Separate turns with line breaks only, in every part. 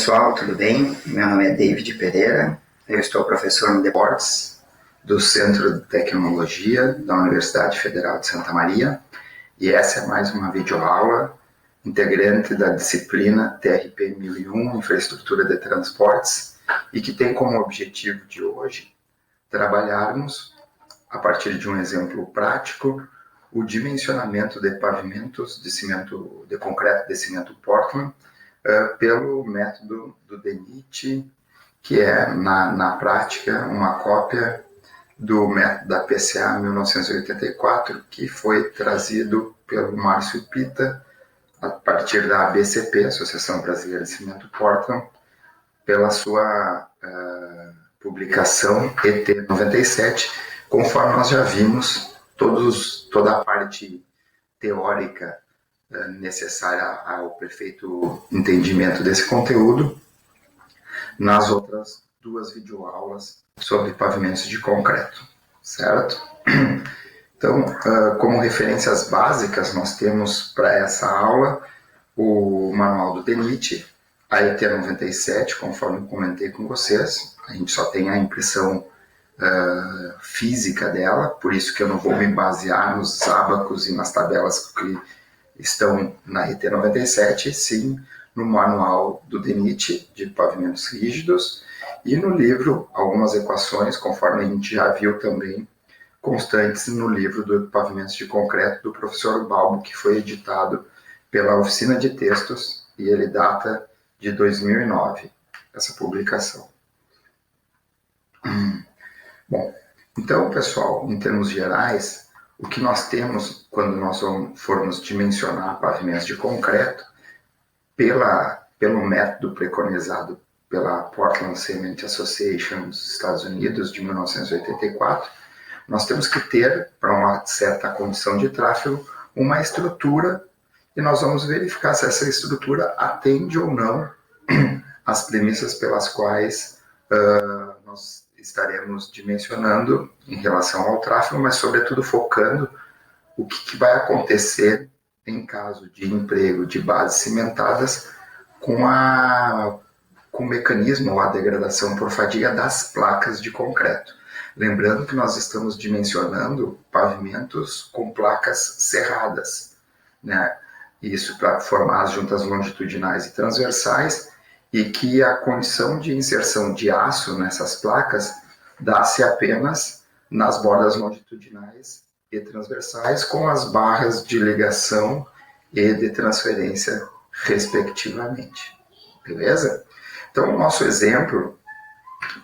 pessoal, tudo bem? Meu nome é David Pereira, eu estou professor no Deportes do Centro de Tecnologia da Universidade Federal de Santa Maria e essa é mais uma videoaula integrante da disciplina TRP 1001, Infraestrutura de Transportes, e que tem como objetivo de hoje trabalharmos, a partir de um exemplo prático, o dimensionamento de pavimentos de concreto de cimento Portland pelo método do DENIT, que é, na prática, uma cópia do método da PCA 1984, que foi trazido pelo Márcio Pita, a partir da ABCP, Associação Brasileira de Cimento Portland, pela sua publicação ET97, conforme nós já vimos toda a parte teórica necessária ao perfeito entendimento desse conteúdo nas outras duas videoaulas sobre pavimentos de concreto, certo? Então, como referências básicas, nós temos para essa aula o manual do DENIT, a ET97, conforme comentei com vocês. A gente só tem a impressão física dela, por isso que eu não vou me basear nos ábacos e nas tabelas que estão na ET97, sim no manual do DENIT de pavimentos rígidos e no livro algumas equações, conforme a gente já viu também, constantes no livro do Pavimentos de Concreto do professor Balbo, que foi editado pela Oficina de Textos e ele data de 2009, essa publicação. Bom, então, pessoal, em termos gerais, o que nós temos quando nós formos dimensionar pavimentos de concreto, pelo método preconizado pela Portland Cement Association dos Estados Unidos, de 1984, nós temos que ter, para uma certa condição de tráfego, uma estrutura, e nós vamos verificar se essa estrutura atende ou não as premissas pelas quais nós estaremos dimensionando em relação ao tráfego, mas sobretudo focando o que vai acontecer em caso de emprego de bases cimentadas com o mecanismo ou a degradação por fadiga das placas de concreto. Lembrando que nós estamos dimensionando pavimentos com placas cerradas, né? Isso para formar as juntas longitudinais e transversais, e que a condição de inserção de aço nessas placas dá-se apenas nas bordas longitudinais e transversais com as barras de ligação e de transferência, respectivamente. Beleza? Então, o nosso exemplo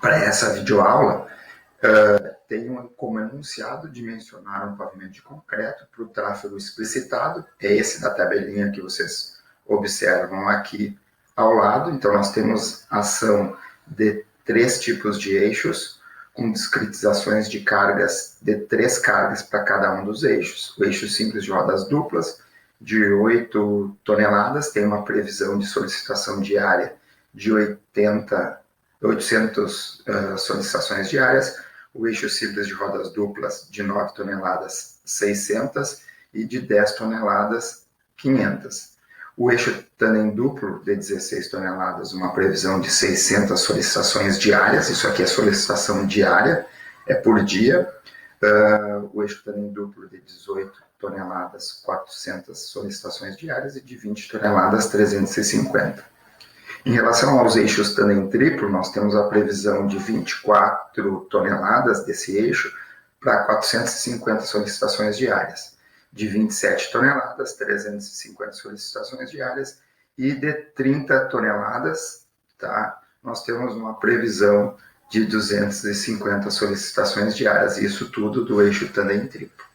para essa videoaula tem como enunciado dimensionar um pavimento de concreto para o tráfego explicitado, é esse da tabelinha que vocês observam aqui ao lado. Então, nós temos ação de 3 tipos de eixos, com discretizações de cargas de 3 cargas para cada um dos eixos. O eixo simples de rodas duplas, de 8 toneladas, tem uma previsão de solicitação diária de 800 solicitações diárias. O eixo simples de rodas duplas, de 9 toneladas, 600, e de 10 toneladas, 500. O eixo tandem duplo de 16 toneladas, uma previsão de 600 solicitações diárias, isso aqui é solicitação diária, é por dia. O eixo tandem duplo de 18 toneladas, 400 solicitações diárias, e de 20 toneladas, 350. Em relação aos eixos tandem triplo, nós temos a previsão de 24 toneladas desse eixo para 450 solicitações diárias. De 27 toneladas, 350 solicitações diárias, e de 30 toneladas, tá? Nós temos uma previsão de 250 solicitações diárias, isso tudo do eixo tandem triplo.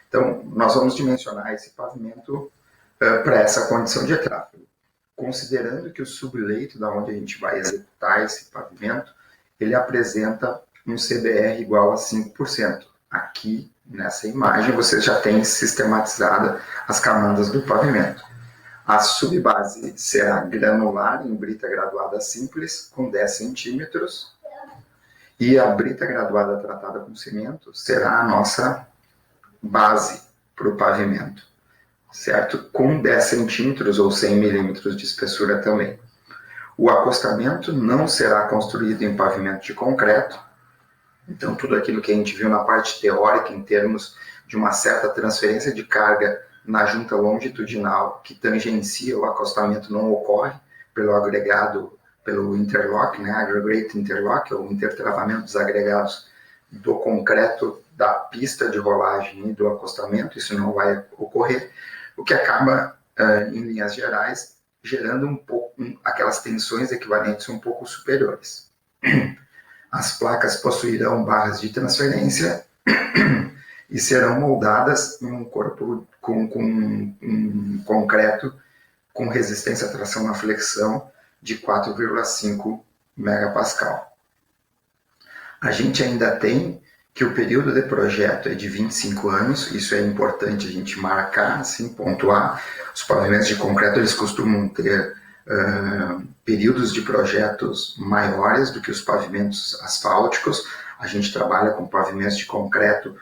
Então, nós vamos dimensionar esse pavimento para essa condição de tráfego, considerando que o subleito da onde a gente vai executar esse pavimento, ele apresenta um CBR igual a 5%. Aqui, nessa imagem, você já tem sistematizada as camadas do pavimento. A subbase será granular em brita graduada simples, com 10 centímetros, e a brita graduada tratada com cimento será a nossa base para o pavimento, certo? Com 10 centímetros ou 100 milímetros de espessura também. O acostamento não será construído em pavimento de concreto. Então, tudo aquilo que a gente viu na parte teórica, em termos de uma certa transferência de carga na junta longitudinal que tangencia o acostamento, não ocorre pelo agregado, pelo interlock, né, aggregate interlock, ou intertravamento dos agregados do concreto da pista de rolagem e do acostamento. Isso não vai ocorrer, o que acaba, em linhas gerais, gerando aquelas tensões equivalentes um pouco superiores. As placas possuirão barras de transferência e serão moldadas em um corpo com um concreto com resistência à tração à flexão de 4,5 megapascal. A gente ainda tem que o período de projeto é de 25 anos, isso é importante a gente marcar, assim, pontuar. Os pavimentos de concreto eles costumam ter períodos de projetos maiores do que os pavimentos asfálticos. A gente trabalha com pavimentos de concreto,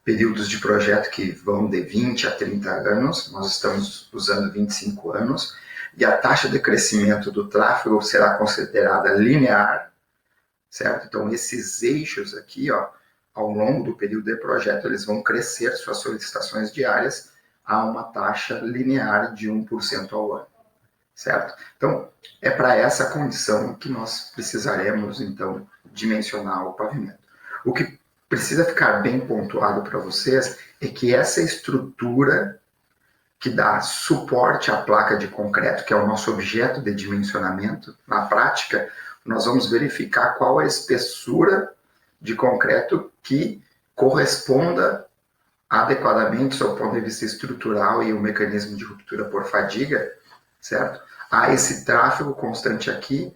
períodos de projeto que vão de 20 a 30 anos, nós estamos usando 25 anos, e a taxa de crescimento do tráfego será considerada linear, certo? Então, esses eixos aqui, ó, ao longo do período de projeto, eles vão crescer suas solicitações diárias a uma taxa linear de 1% ao ano, certo? Então, é para essa condição que nós precisaremos, então, dimensionar o pavimento. O que precisa ficar bem pontuado para vocês é que essa estrutura que dá suporte à placa de concreto, que é o nosso objeto de dimensionamento, na prática, nós vamos verificar qual é a espessura de concreto que corresponda adequadamente, do ponto de vista estrutural e o mecanismo de ruptura por fadiga, certo? Há esse tráfego constante aqui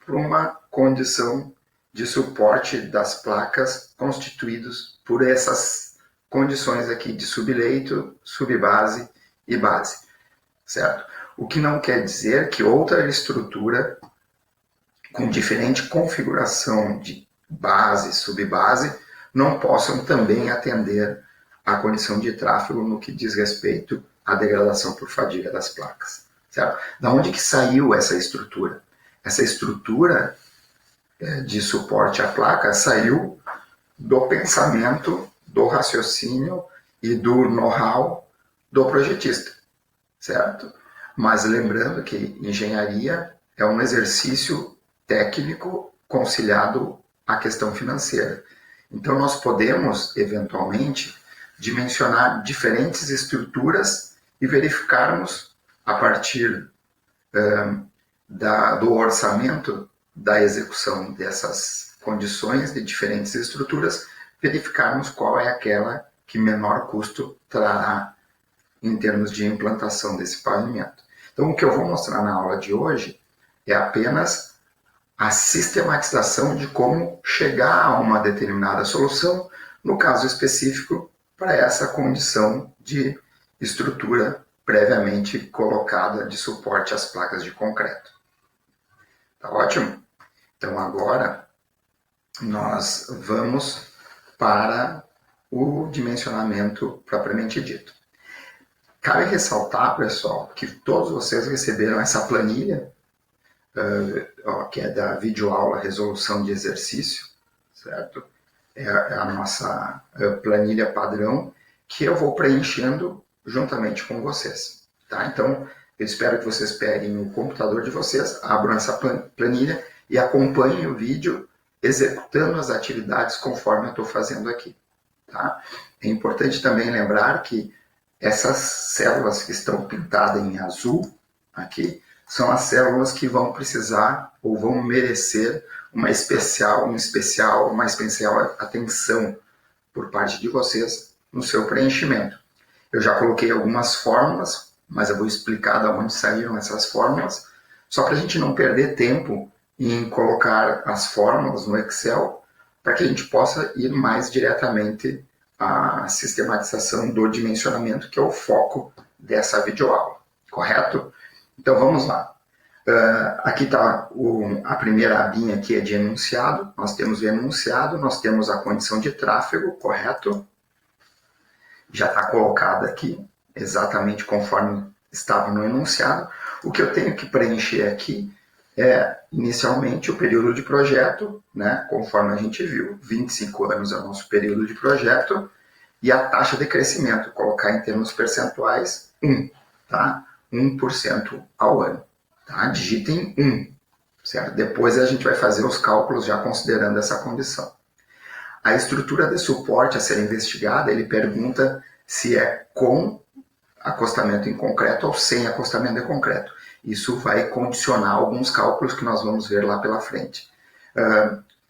para uma condição de suporte das placas constituídos por essas condições aqui de subleito, subbase e base, certo? O que não quer dizer que outra estrutura com diferente configuração de base, subbase, não possam também atender à condição de tráfego no que diz respeito à degradação por fadiga das placas, certo? Da onde que saiu essa estrutura? Essa estrutura de suporte à placa saiu do pensamento, do raciocínio e do know-how do projetista, certo? Mas lembrando que engenharia é um exercício técnico conciliado à questão financeira. Então nós podemos, eventualmente, dimensionar diferentes estruturas e verificarmos, a partir do orçamento da execução dessas condições de diferentes estruturas, verificarmos qual é aquela que menor custo trará em termos de implantação desse pavimento. Então, o que eu vou mostrar na aula de hoje é apenas a sistematização de como chegar a uma determinada solução, no caso específico, para essa condição de estrutura previamente colocada de suporte às placas de concreto. Tá ótimo? Então, agora nós vamos para o dimensionamento propriamente dito. Cabe ressaltar, pessoal, que todos vocês receberam essa planilha, que é da videoaula Resolução de Exercício, certo? É a nossa planilha padrão, que eu vou preenchendo juntamente com vocês, tá? Então, eu espero que vocês peguem o computador de vocês, abram essa planilha e acompanhem o vídeo executando as atividades conforme eu estou fazendo aqui, tá? É importante também lembrar que essas células que estão pintadas em azul aqui são as células que vão precisar ou vão merecer uma especial atenção por parte de vocês no seu preenchimento. Eu já coloquei algumas fórmulas, mas eu vou explicar de onde saíram essas fórmulas, só para a gente não perder tempo em colocar as fórmulas no Excel, para que a gente possa ir mais diretamente à sistematização do dimensionamento, que é o foco dessa videoaula, correto? Então vamos lá. Aqui está a primeira abinha aqui é de enunciado, nós temos o enunciado, nós temos a condição de tráfego, correto? Já está colocada aqui, exatamente conforme estava no enunciado. O que eu tenho que preencher aqui é, inicialmente, o período de projeto, né, conforme a gente viu, 25 anos é o nosso período de projeto, e a taxa de crescimento, colocar em termos percentuais, 1, tá? 1% ao ano, tá? Digitem 1, certo? Depois a gente vai fazer os cálculos já considerando essa condição. A estrutura de suporte a ser investigada, ele pergunta se é com acostamento em concreto ou sem acostamento em concreto. Isso vai condicionar alguns cálculos que nós vamos ver lá pela frente.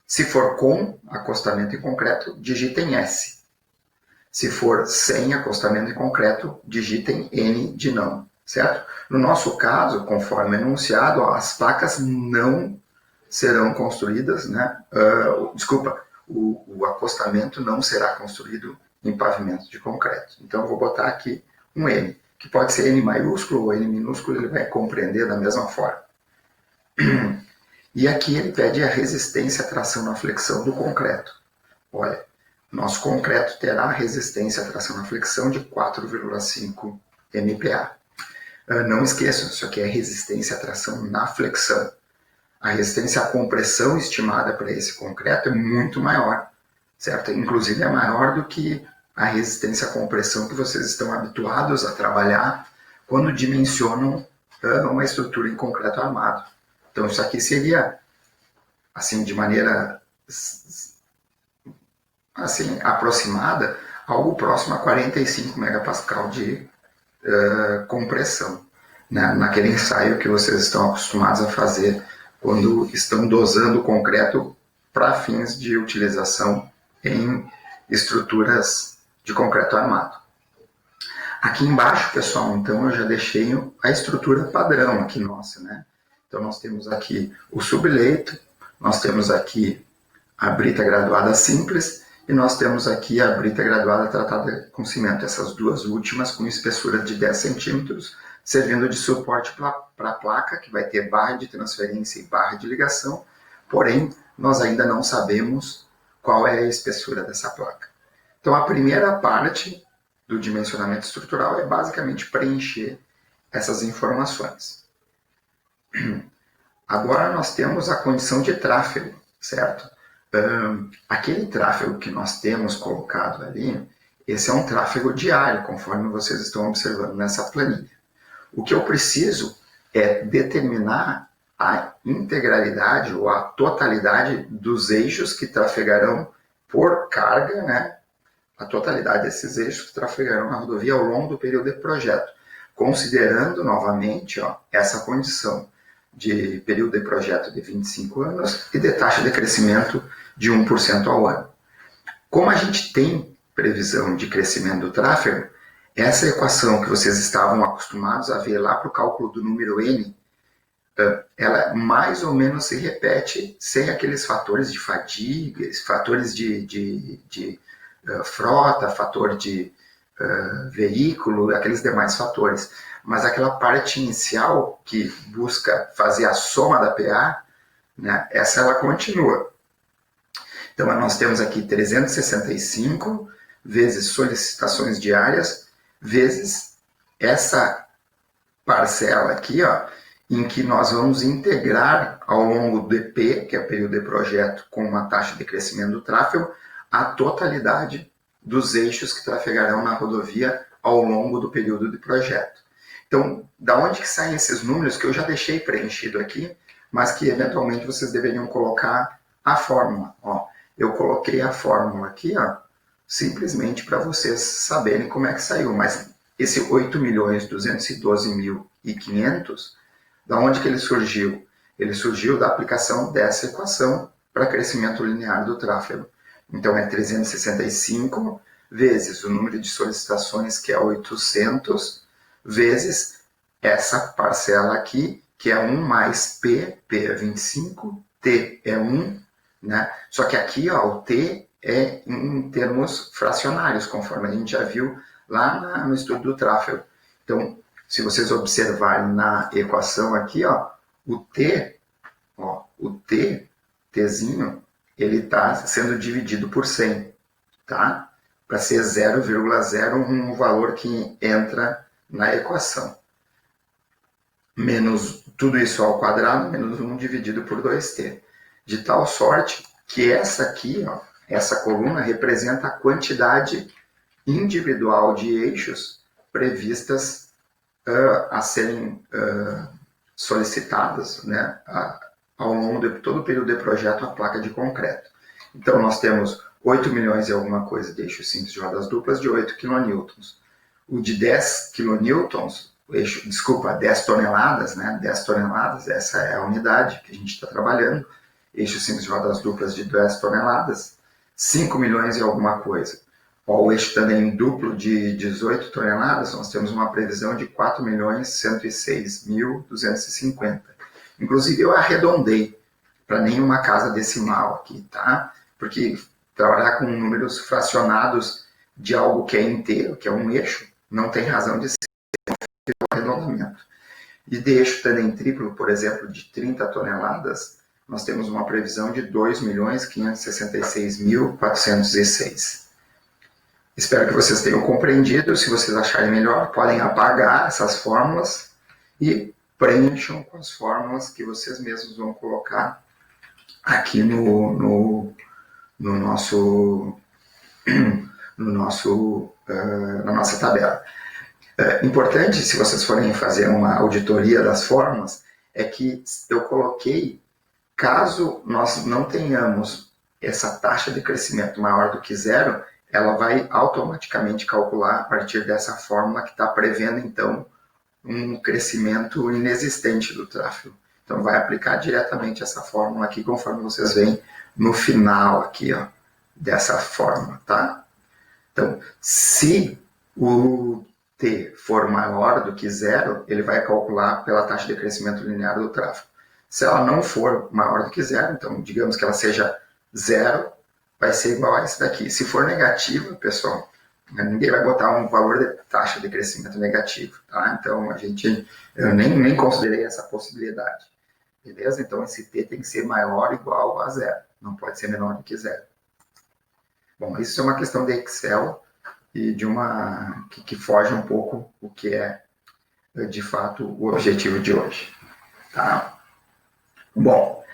Se for com acostamento em concreto, digitem S. Se for sem acostamento em concreto, digitem N de não, certo? No nosso caso, conforme enunciado, as placas não serão construídas, né? O acostamento não será construído em pavimento de concreto. Então, eu vou botar aqui um N, que pode ser N maiúsculo ou N minúsculo, ele vai compreender da mesma forma. E aqui ele pede a resistência à tração na flexão do concreto. Olha, nosso concreto terá resistência à tração na flexão de 4,5 MPa. Não esqueçam, isso aqui é resistência à tração na flexão. A resistência à compressão estimada para esse concreto é muito maior, certo? Inclusive é maior do que a resistência à compressão que vocês estão habituados a trabalhar quando dimensionam uma estrutura em concreto armado. Então isso aqui seria, assim, de maneira assim, aproximada, algo próximo a 45 megapascal de compressão, né? Naquele ensaio que vocês estão acostumados a fazer quando estão dosando o concreto para fins de utilização em estruturas de concreto armado. Aqui embaixo, pessoal, então eu já deixei a estrutura padrão aqui nossa, né? Então nós temos aqui o subleito, nós temos aqui a brita graduada simples e nós temos aqui a brita graduada tratada com cimento, essas duas últimas com espessura de 10 centímetros, servindo de suporte para a placa, que vai ter barra de transferência e barra de ligação, porém, nós ainda não sabemos qual é a espessura dessa placa. Então, a primeira parte do dimensionamento estrutural é basicamente preencher essas informações. Agora nós temos a condição de tráfego, certo? Aquele tráfego que nós temos colocado ali, esse é um tráfego diário, conforme vocês estão observando nessa planilha. O que eu preciso é determinar a integralidade ou a totalidade dos eixos que trafegarão por carga, né? A totalidade desses eixos que trafegarão na rodovia ao longo do período de projeto, considerando novamente essa condição de período de projeto de 25 anos e de taxa de crescimento de 1% ao ano. Como a gente tem previsão de crescimento do tráfego, essa equação que vocês estavam acostumados a ver lá para o cálculo do número N, ela mais ou menos se repete sem aqueles fatores de fadiga, fatores de frota, fator de veículo, aqueles demais fatores. Mas aquela parte inicial que busca fazer a soma da PA, né, essa ela continua. Então nós temos aqui 365 vezes solicitações diárias, vezes essa parcela aqui, em que nós vamos integrar ao longo do EP, que é o período de projeto, com uma taxa de crescimento do tráfego, a totalidade dos eixos que trafegarão na rodovia ao longo do período de projeto. Então, da onde que saem esses números que eu já deixei preenchido aqui, mas que eventualmente vocês deveriam colocar a fórmula. Eu coloquei a fórmula aqui, simplesmente para vocês saberem como é que saiu, mas esse 8.212.500, da onde que ele surgiu? Ele surgiu da aplicação dessa equação para crescimento linear do tráfego. Então é 365 vezes o número de solicitações, que é 800, vezes essa parcela aqui, que é 1 mais P é 25, T é 1, né? Só que aqui o T é em termos fracionários, conforme a gente já viu lá no estudo do tráfego. Então, se vocês observarem na equação aqui, o Tzinho, ele está sendo dividido por 100, tá? Para ser 0,01 um valor que entra na equação. menos tudo isso ao quadrado, menos 1 dividido por 2t. De tal sorte que essa aqui, ó, essa coluna, representa a quantidade individual de eixos previstas a serem solicitadas, né, ao longo de todo o período de projeto a placa de concreto. Então, nós temos 8 milhões e alguma coisa de eixos simples de rodas duplas de 8 kN. O de 10 kN, desculpa, 10 toneladas, né? 10 toneladas, essa é a unidade que a gente está trabalhando. Eixos simples de rodas duplas de 10 toneladas, 5 milhões e alguma coisa. O eixo tandem duplo de 18 toneladas, nós temos uma previsão de 4.106.250. Inclusive, eu arredondei para nenhuma casa decimal aqui, tá? Porque trabalhar com números fracionados de algo que é inteiro, que é um eixo, não tem razão de ser um arredondamento. E de eixo tandem triplo, por exemplo, de 30 toneladas, nós temos uma previsão de 2.566.406. Espero que vocês tenham compreendido. Se vocês acharem melhor, podem apagar essas fórmulas e preencham com as fórmulas que vocês mesmos vão colocar aqui na nossa tabela. Importante, se vocês forem fazer uma auditoria das fórmulas, é que eu coloquei, caso nós não tenhamos essa taxa de crescimento maior do que zero, ela vai automaticamente calcular a partir dessa fórmula que está prevendo, então, um crescimento inexistente do tráfego. Então, vai aplicar diretamente essa fórmula aqui, conforme vocês veem no final aqui, ó, dessa fórmula, tá? Então, se o t for maior do que zero, ele vai calcular pela taxa de crescimento linear do tráfego. Se ela não for maior do que zero, então, digamos que ela seja zero, vai ser igual a esse daqui. Se for negativa, pessoal, ninguém vai botar um valor de taxa de crescimento negativo, tá? Então, eu nem considerei essa possibilidade, beleza? Então, esse t tem que ser maior ou igual a zero, não pode ser menor do que zero. Bom, isso é uma questão de Excel e de que foge um pouco o que é, de fato, o objetivo de hoje, tá? Bom,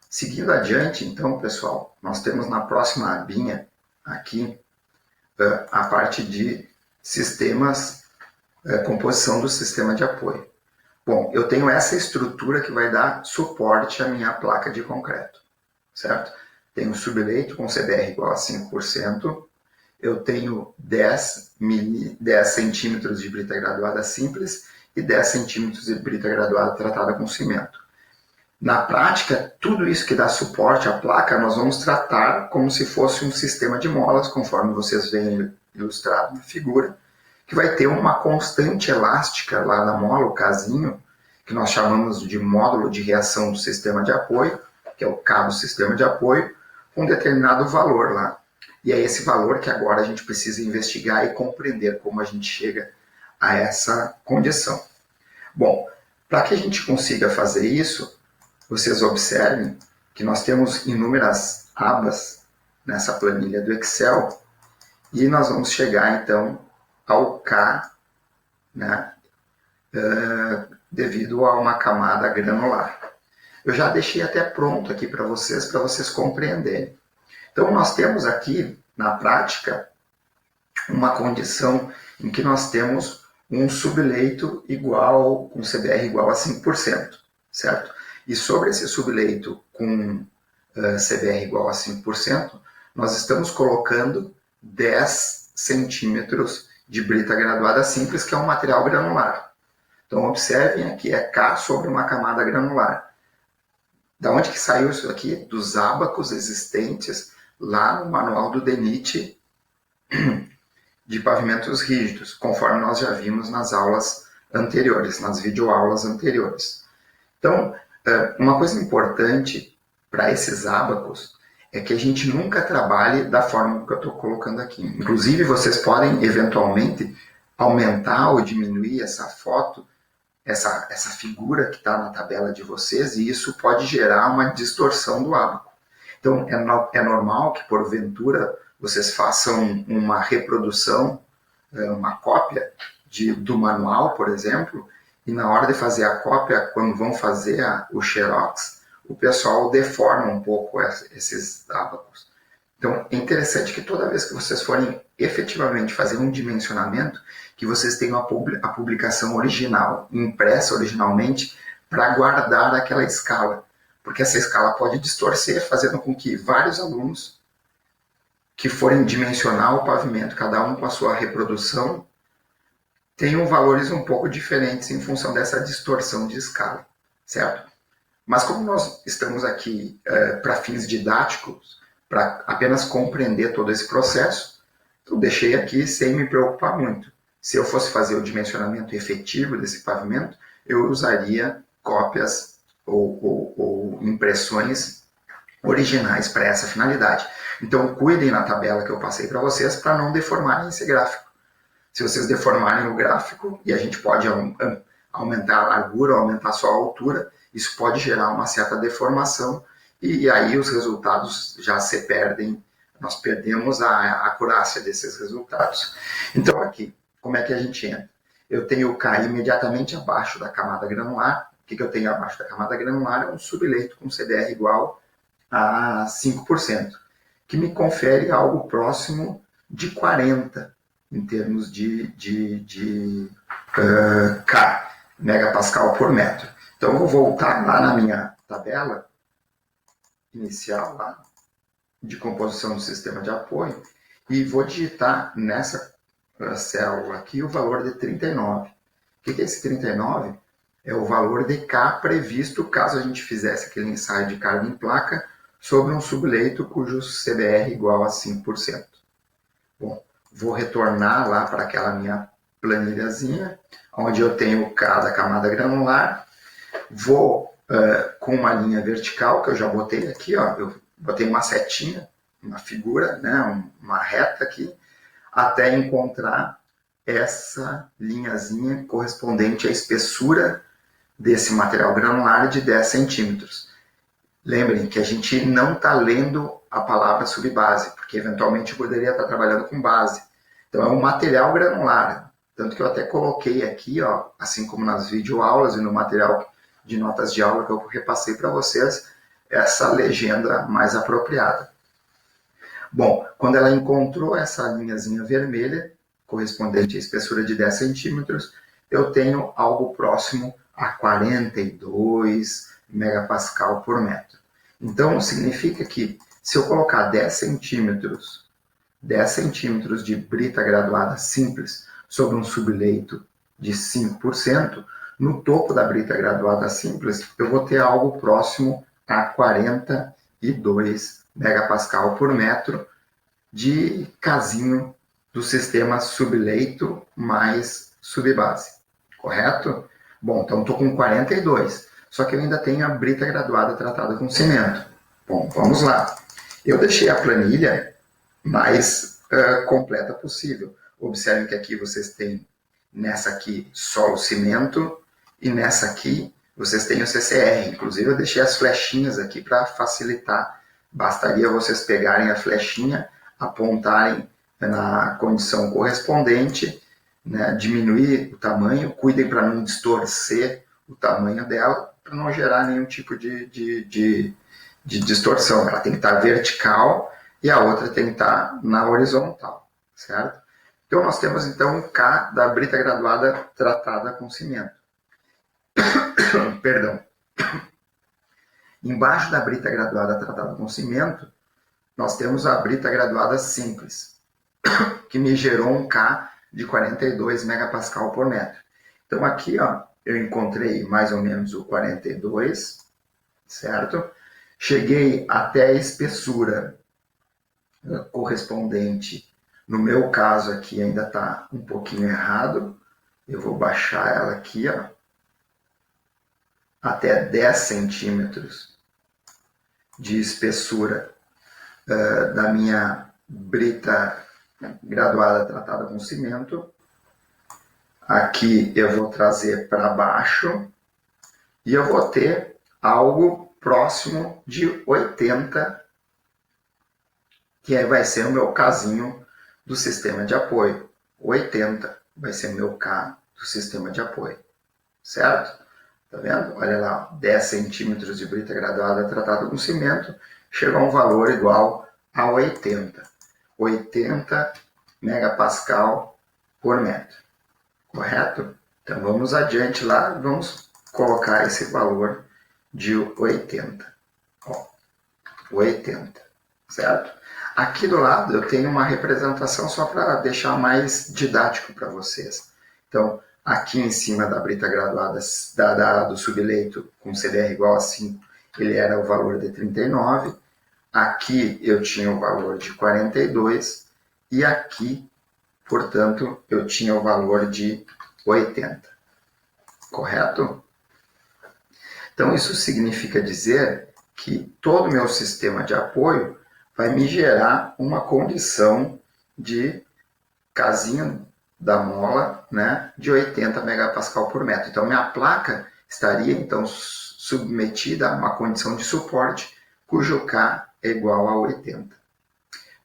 seguindo adiante, então, pessoal, nós temos na próxima abinha aqui a parte de sistemas, composição do sistema de apoio. Bom, eu tenho essa estrutura que vai dar suporte à minha placa de concreto, certo? Tenho um subleito com CBR igual a 5%, eu tenho 10 centímetros de brita graduada simples e 10 centímetros de brita graduada tratada com cimento. Na prática, tudo isso que dá suporte à placa, nós vamos tratar como se fosse um sistema de molas, conforme vocês veem ilustrado na figura, que vai ter uma constante elástica lá na mola, o casinho, que nós chamamos de módulo de reação do sistema de apoio, que é o cabo sistema de apoio, com um determinado valor lá. E é esse valor que agora a gente precisa investigar e compreender como a gente chega a essa condição. Bom, para que a gente consiga fazer isso, vocês observem que nós temos inúmeras abas nessa planilha do Excel e nós vamos chegar então ao K, né, devido a uma camada granular. Eu já deixei até pronto aqui para vocês compreenderem. Então nós temos aqui, na prática, uma condição em que nós temos um subleito igual, com CBR igual a 5%, certo? E sobre esse subleito com CBR igual a 5%, nós estamos colocando 10 centímetros de brita graduada simples, que é um material granular. Então, observem aqui, é K sobre uma camada granular. Da onde que saiu isso aqui? Dos ábacos existentes lá no manual do DENIT de pavimentos rígidos, conforme nós já vimos nas aulas anteriores, nas videoaulas anteriores. Então, uma coisa importante para esses ábacos é que a gente nunca trabalhe da forma que eu estou colocando aqui. Inclusive, vocês podem, eventualmente, aumentar ou diminuir essa foto, essa figura que está na tabela de vocês, e isso pode gerar uma distorção do ábaco. Então, é normal que, porventura, vocês façam uma reprodução, uma cópia do manual, por exemplo, e na hora de fazer a cópia, quando vão fazer o xerox, o pessoal deforma um pouco esses ábacos. Então, é interessante que toda vez que vocês forem efetivamente fazer um dimensionamento, que vocês tenham a publicação original, impressa originalmente, para guardar aquela escala. Porque essa escala pode distorcer, fazendo com que vários alunos que forem dimensionar o pavimento, cada um com a sua reprodução, tenham valores um pouco diferentes em função dessa distorção de escala, certo? Mas como nós estamos aqui para fins didáticos, para apenas compreender todo esse processo, eu deixei aqui sem me preocupar muito. Se eu fosse fazer o dimensionamento efetivo desse pavimento, eu usaria cópias ou impressões originais para essa finalidade. Então, cuidem na tabela que eu passei para vocês para não deformarem esse gráfico. Se vocês deformarem o gráfico, e a gente pode aumentar a largura, aumentar só a altura, isso pode gerar uma certa deformação, e aí os resultados já se perdem, nós perdemos a acurácia desses resultados. Então aqui, como é que a gente entra? Eu tenho o K imediatamente abaixo da camada granular. O que eu tenho abaixo da camada granular é um subleito com CDR igual a 5%, que me confere algo próximo de 40 em termos de K, megapascal por metro. Então eu vou voltar lá na minha tabela inicial lá, de composição do sistema de apoio, e vou digitar nessa célula aqui o valor de 39. O que é esse 39? É o valor de K previsto caso a gente fizesse aquele ensaio de carga em placa sobre um subleito cujo CBR igual a 5%. Bom, vou retornar lá para aquela minha planilhazinha, onde eu tenho o K da camada granular, vou com uma linha vertical, que eu já botei aqui, ó, eu botei uma setinha, uma figura, né, uma reta aqui, até encontrar essa linhazinha correspondente à espessura desse material granular de 10 centímetros. Lembrem que a gente não está lendo a palavra subbase, porque eventualmente eu poderia estar trabalhando com base. Então é um material granular, tanto que eu até coloquei aqui, ó, assim como nas videoaulas e no material de notas de aula que eu repassei para vocês, essa legenda mais apropriada. Bom, quando ela encontrou essa linhazinha vermelha, correspondente à espessura de 10 centímetros, eu tenho algo próximo a 42 megapascal por metro. Então, significa que se eu colocar 10 centímetros de brita graduada simples sobre um subleito de 5%, no topo da brita graduada simples, eu vou ter algo próximo a 42 megapascal por metro de casinho do sistema subleito mais subbase, correto? Bom, então estou com 42, só que eu ainda tenho a brita graduada tratada com cimento. Bom, vamos lá. Eu deixei a planilha mais completa possível. Observem que aqui vocês têm, nessa aqui, só o cimento, e nessa aqui vocês têm o CCR. Inclusive eu deixei as flechinhas aqui para facilitar. Bastaria vocês pegarem a flechinha, apontarem na condição correspondente, né, diminuir o tamanho, cuidem para não distorcer o tamanho dela, para não gerar nenhum tipo de distorção. Ela tem que estar vertical e a outra tem que estar na horizontal, certo? Então nós temos então o K da brita graduada tratada com cimento. Perdão. Embaixo da brita graduada tratada com cimento, nós temos a brita graduada simples, que me gerou um K de 42 megapascal por metro. Então aqui, ó, eu encontrei mais ou menos o 42, certo? Cheguei até a espessura correspondente, no meu caso aqui ainda está um pouquinho errado, eu vou baixar ela aqui, ó, até 10 centímetros de espessura da minha brita graduada tratada com cimento. Aqui eu vou trazer para baixo e eu vou ter algo próximo de 80, que vai ser o meu casinho do sistema de apoio. 80 vai ser o meu K do sistema de apoio. certo? Tá vendo? Olha lá, 10 centímetros de brita graduada tratada com cimento, chega a um valor igual a 80 megapascal por metro, correto? Então vamos adiante lá, vamos colocar esse valor de 80. Ó, 80, certo? Aqui do lado eu tenho uma representação só para deixar mais didático para vocês. Então, aqui em cima da brita graduada do subleito com CDR igual a 5, ele era o valor de 39. Aqui eu tinha o valor de 42 e aqui, portanto, eu tinha o valor de 80. Correto? Então, isso significa dizer que todo o meu sistema de apoio vai me gerar uma condição de casinha da mola, né, de 80 megapascal por metro. Então, minha placa estaria, então, submetida a uma condição de suporte, cujo K é igual a 80.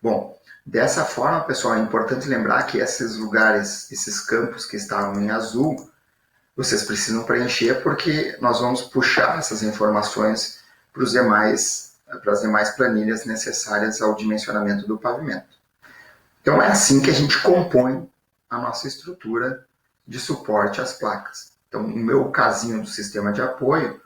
Bom, dessa forma, pessoal, é importante lembrar que esses lugares, esses campos que estavam em azul, vocês precisam preencher porque nós vamos puxar essas informações para as demais planilhas necessárias ao dimensionamento do pavimento. Então é assim que a gente compõe a nossa estrutura de suporte às placas. Então o meu casinho do sistema de apoio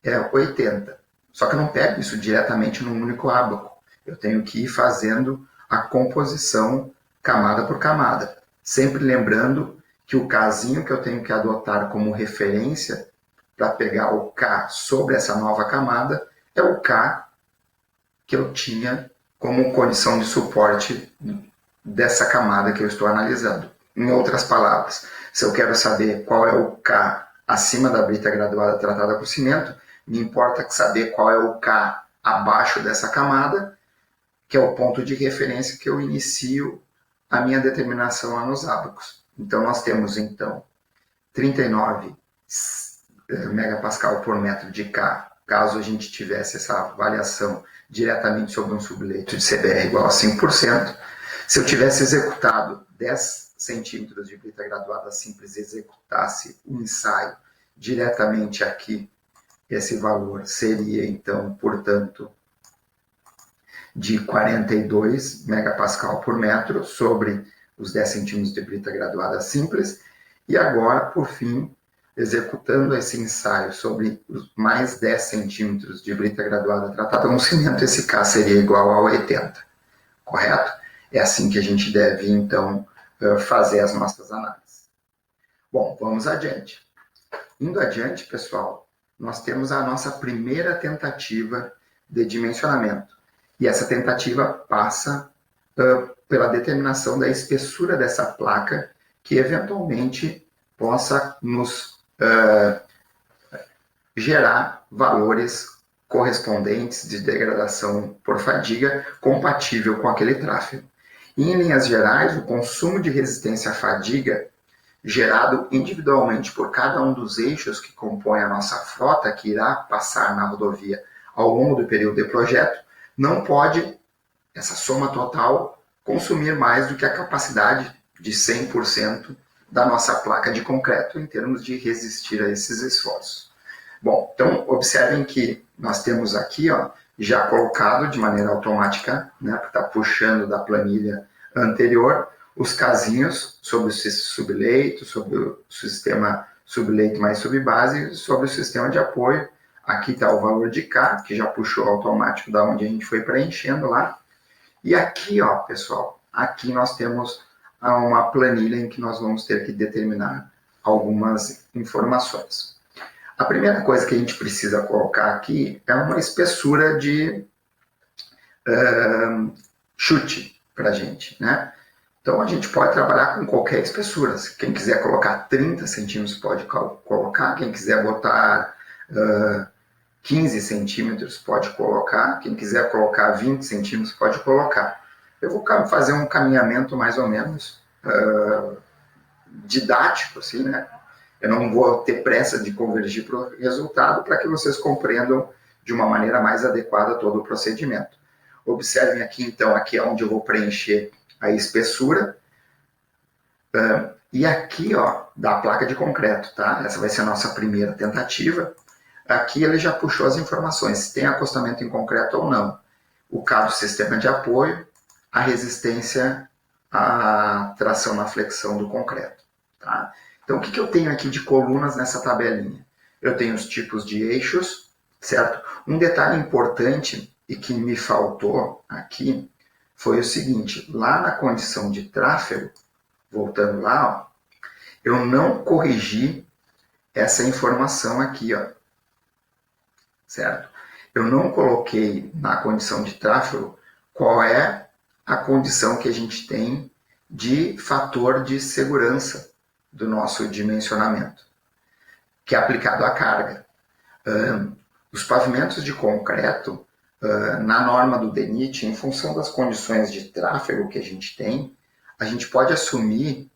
é 80. Só que eu não pego isso diretamente num único ábaco. Eu tenho que ir fazendo a composição camada por camada. Sempre lembrando que o casinho que eu tenho que adotar como referência para pegar o K sobre essa nova camada é o K que eu tinha como condição de suporte dessa camada que eu estou analisando. Em outras palavras, se eu quero saber qual é o K acima da brita graduada tratada com cimento, me importa saber qual é o K abaixo dessa camada, que é o ponto de referência que eu inicio a minha determinação lá nos ábacos. Então, nós temos, então, 39 megapascal por metro de K, caso a gente tivesse essa variação diretamente sobre um subleito de CBR igual a 5%. Se eu tivesse executado 10 centímetros de brita graduada simples e executasse o ensaio diretamente aqui, esse valor seria, então, portanto, de 42 megapascal por metro sobre os 10 centímetros de brita graduada simples. E agora, por fim, executando esse ensaio sobre os mais 10 centímetros de brita graduada tratada com cimento, esse K seria igual a 80, correto? É assim que a gente deve, então, fazer as nossas análises. Bom, vamos adiante. Indo adiante, pessoal, nós temos a nossa primeira tentativa de dimensionamento. E essa tentativa passa pela determinação da espessura dessa placa, que eventualmente possa nos gerar valores correspondentes de degradação por fadiga compatível com aquele tráfego. E, em linhas gerais, o consumo de resistência à fadiga gerado individualmente por cada um dos eixos que compõem a nossa frota, que irá passar na rodovia ao longo do período de projeto, não pode, essa soma total, consumir mais do que a capacidade de 100% da nossa placa de concreto em termos de resistir a esses esforços. Bom, então observem que nós temos aqui, ó, já colocado de maneira automática, né, porque está puxando da planilha anterior, os casinhos sobre o subleito, sobre o sistema subleito mais subbase, sobre o sistema de apoio. Aqui está o valor de K, que já puxou automático da onde a gente foi preenchendo lá. E aqui, ó, pessoal, aqui nós temos uma planilha em que nós vamos ter que determinar algumas informações. A primeira coisa que a gente precisa colocar aqui é uma espessura de chute para a gente, né? Então, a gente pode trabalhar com qualquer espessura. Quem quiser colocar 30 centímetros pode colocar. Quem quiser botar 15 centímetros pode colocar. Quem quiser colocar 20 centímetros pode colocar. Eu vou fazer um caminhamento mais ou menos didático, assim, né? Eu não vou ter pressa de convergir para o resultado para que vocês compreendam de uma maneira mais adequada todo o procedimento. Observem aqui, então, aqui é onde eu vou preencher a espessura. E aqui, ó, da placa de concreto, tá? Essa vai ser a nossa primeira tentativa. Aqui ele já puxou as informações, se tem acostamento em concreto ou não. O cabo sistema de apoio, a resistência à tração na flexão do concreto. Tá? Então, o que eu tenho aqui de colunas nessa tabelinha? Eu tenho os tipos de eixos, certo? Um detalhe importante e que me faltou aqui foi o seguinte, lá na condição de tráfego, voltando lá, ó, eu não corrigi essa informação aqui, ó, certo? Eu não coloquei na condição de tráfego qual é a condição que a gente tem de fator de segurança do nosso dimensionamento, que é aplicado à carga. Os pavimentos de concreto, na norma do DENIT, em função das condições de tráfego que a gente pode assumir,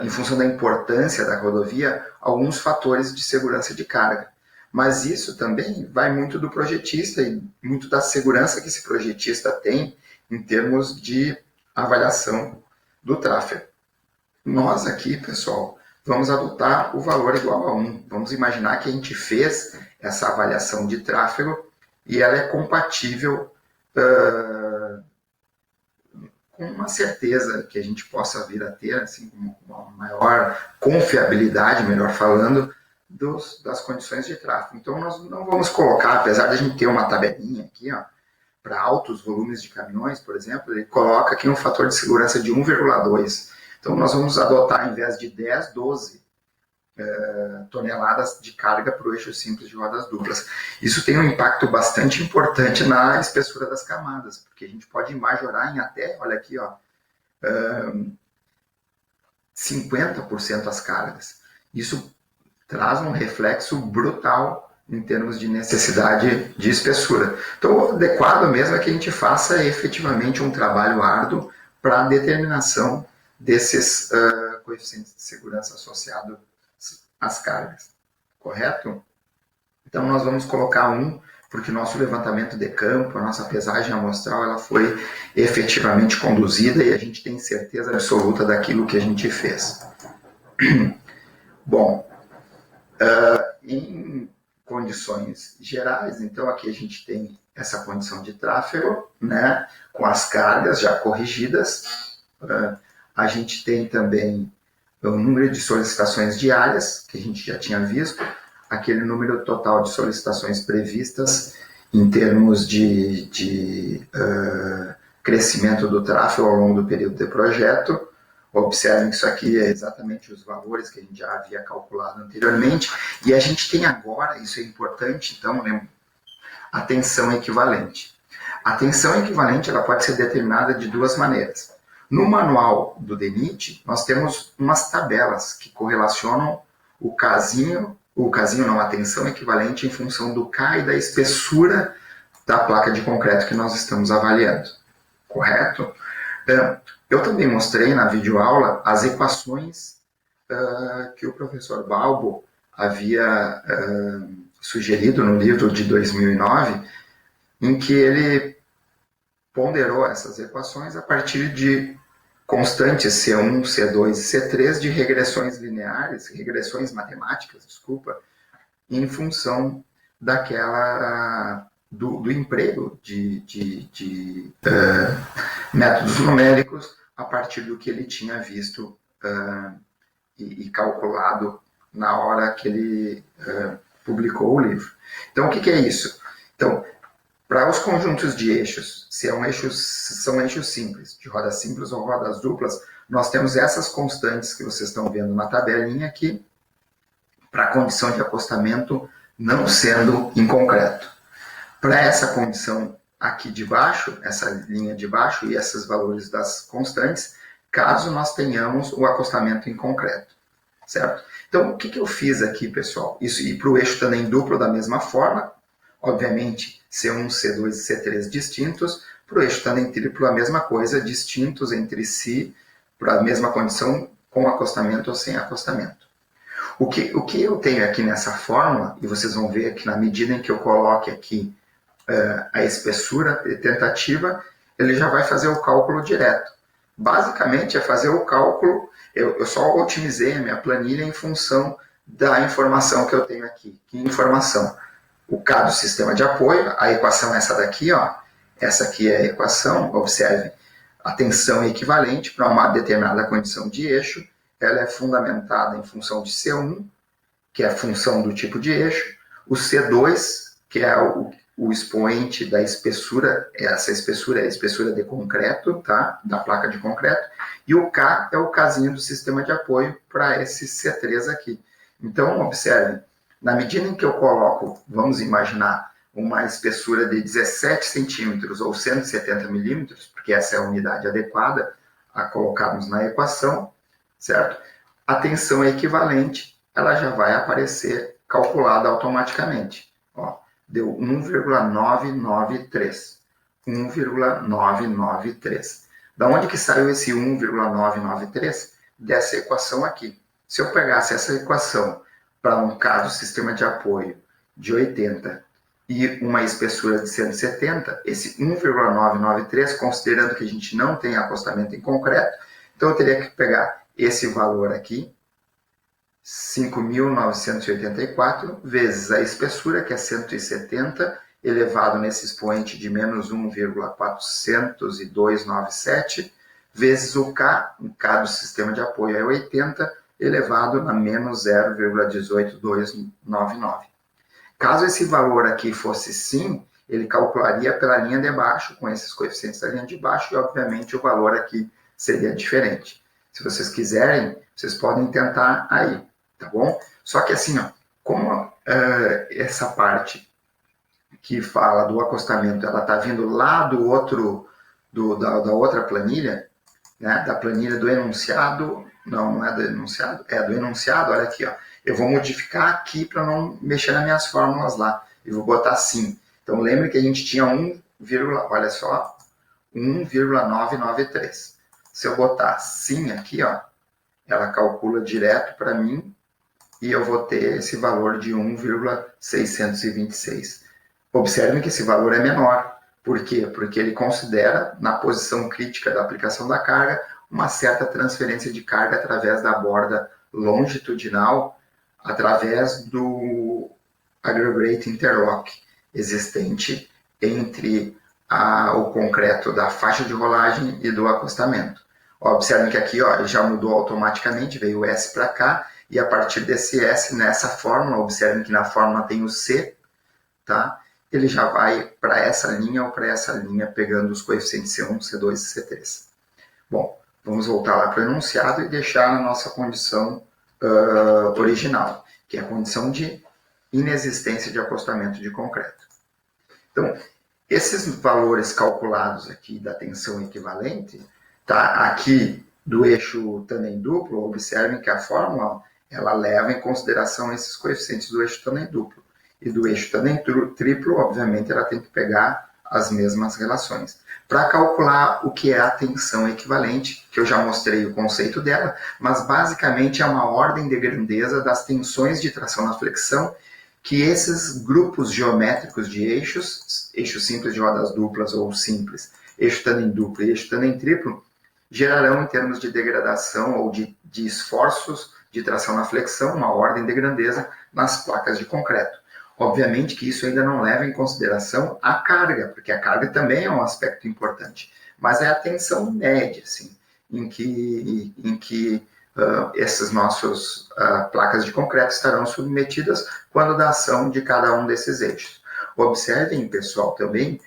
em função da importância da rodovia, alguns fatores de segurança de carga. Mas isso também vai muito do projetista e muito da segurança que esse projetista tem em termos de avaliação do tráfego. Nós aqui, pessoal, vamos adotar o valor igual a 1. Vamos imaginar que a gente fez essa avaliação de tráfego e ela é compatível com uma certeza que a gente possa vir a ter, assim, com uma maior confiabilidade, melhor falando, das condições de tráfego. Então, nós não vamos colocar, apesar de a gente ter uma tabelinha aqui, ó, para altos volumes de caminhões, por exemplo, ele coloca aqui um fator de segurança de 1,2. Então, nós vamos adotar, ao invés de 10, 12 toneladas de carga para o eixo simples de rodas duplas. Isso tem um impacto bastante importante na espessura das camadas, porque a gente pode majorar em até, olha aqui, ó, 50% as cargas. Isso traz um reflexo brutal em termos de necessidade de espessura. Então, o adequado mesmo é que a gente faça efetivamente um trabalho árduo para a determinação desses coeficientes de segurança associados às cargas, correto? Então, nós vamos colocar 1, porque nosso levantamento de campo, a nossa pesagem amostral, ela foi efetivamente conduzida e a gente tem certeza absoluta daquilo que a gente fez. Bom, em condições gerais, então aqui a gente tem essa condição de tráfego, né, com as cargas já corrigidas. A gente tem também o número de solicitações diárias, que a gente já tinha visto, aquele número total de solicitações previstas em termos de crescimento do tráfego ao longo do período de projeto. Observem que isso aqui é exatamente os valores que a gente já havia calculado anteriormente. E a gente tem agora, isso é importante, então, a tensão equivalente. A tensão equivalente ela pode ser determinada de duas maneiras. No manual do DENIT, nós temos umas tabelas que correlacionam a tensão equivalente em função do K e da espessura da placa de concreto que nós estamos avaliando. Correto? Eu também mostrei na videoaula as equações que o professor Balbo havia sugerido no livro de 2009, em que ele ponderou essas equações a partir de constantes C1, C2 e C3 de regressões lineares, regressões matemáticas, desculpa, em função do emprego de métodos numéricos a partir do que ele tinha visto e calculado na hora que ele publicou o livro. Então, o que é isso? Então, para os conjuntos de eixos, são eixos simples, de rodas simples ou rodas duplas, nós temos essas constantes que vocês estão vendo na tabelinha aqui, para a condição de acostamento não sendo em concreto. Para essa condição aqui de baixo, essa linha de baixo e esses valores das constantes, caso nós tenhamos o acostamento em concreto, certo? Então, o que eu fiz aqui, pessoal? Isso, e para o eixo também duplo da mesma forma, obviamente, C1, C2 e C3 distintos, para o eixo também triplo a mesma coisa, distintos entre si, para a mesma condição, com acostamento ou sem acostamento. O que eu tenho aqui nessa fórmula, e vocês vão ver que na medida em que eu coloque aqui a espessura tentativa, ele já vai fazer o cálculo direto. basicamente é fazer o cálculo, eu só otimizei a minha planilha em função da informação que eu tenho aqui. Que informação? O K do sistema de apoio, a equação é essa daqui, ó. Essa aqui é a equação, observe, a tensão equivalente para uma determinada condição de eixo, ela é fundamentada em função de C1, que é a função do tipo de eixo, o C2, que é o expoente da espessura, essa espessura é a espessura de concreto, tá? Da placa de concreto, e o K é o Kzinho do sistema de apoio para esse C3 aqui. Então, observe, na medida em que eu coloco, vamos imaginar, uma espessura de 17 centímetros ou 170 milímetros, porque essa é a unidade adequada a colocarmos na equação, certo? A tensão equivalente, ela já vai aparecer calculada automaticamente. Ó, deu 1,993. 1,993. Da onde que saiu esse 1,993? Dessa equação aqui. Se eu pegasse essa equação para um caso sistema de apoio de 80 e uma espessura de 170, esse 1,993, considerando que a gente não tem acostamento em concreto, então eu teria que pegar esse valor aqui, 5.984, vezes a espessura, que é 170, elevado nesse expoente de menos 1,40297, vezes o K do sistema de apoio é 80, elevado a menos 0,18299. Caso esse valor aqui fosse sim, ele calcularia pela linha de baixo, com esses coeficientes da linha de baixo, e obviamente o valor aqui seria diferente. Se vocês quiserem, vocês podem tentar aí, tá bom? Só que assim, ó, como essa parte que fala do acostamento, ela está vindo lá do outro, da outra planilha, né, da planilha do enunciado, não é do enunciado, é do enunciado, olha aqui, ó. Eu vou modificar aqui para não mexer nas minhas fórmulas lá. E vou botar assim. Então, lembre que a gente tinha olha só, 1,993. Se eu botar sim aqui, ó, ela calcula direto para mim e eu vou ter esse valor de 1,626. Observem que esse valor é menor. Por quê? Porque ele considera, na posição crítica da aplicação da carga, uma certa transferência de carga através da borda longitudinal, através do aggregate interlock existente entre o concreto da faixa de rolagem e do acostamento. Observem que aqui ó, já mudou automaticamente, veio o S para cá, e a partir desse S, nessa fórmula, observem que na fórmula tem o C, tá? Ele já vai para essa linha ou para essa linha, pegando os coeficientes C1, C2 e C3. Bom, vamos voltar lá para o enunciado e deixar a nossa condição original, que é a condição de inexistência de acostamento de concreto. Então, esses valores calculados aqui da tensão equivalente, tá aqui do eixo tandem duplo, observem que a fórmula ela leva em consideração esses coeficientes do eixo tandem duplo. E do eixo tandem triplo, obviamente, ela tem que pegar as mesmas relações. Para calcular o que é a tensão equivalente, que eu já mostrei o conceito dela, mas basicamente é uma ordem de grandeza das tensões de tração na flexão que esses grupos geométricos de eixos, eixo simples de rodas duplas ou simples, eixo tandem duplo e eixo tandem triplo, gerarão em termos de degradação ou de esforços de tração na flexão, uma ordem de grandeza nas placas de concreto. Obviamente que isso ainda não leva em consideração a carga, porque a carga também é um aspecto importante, mas é a tensão média, assim, em que essas nossas placas de concreto estarão submetidas quando da ação de cada um desses eixos. Observem, pessoal, também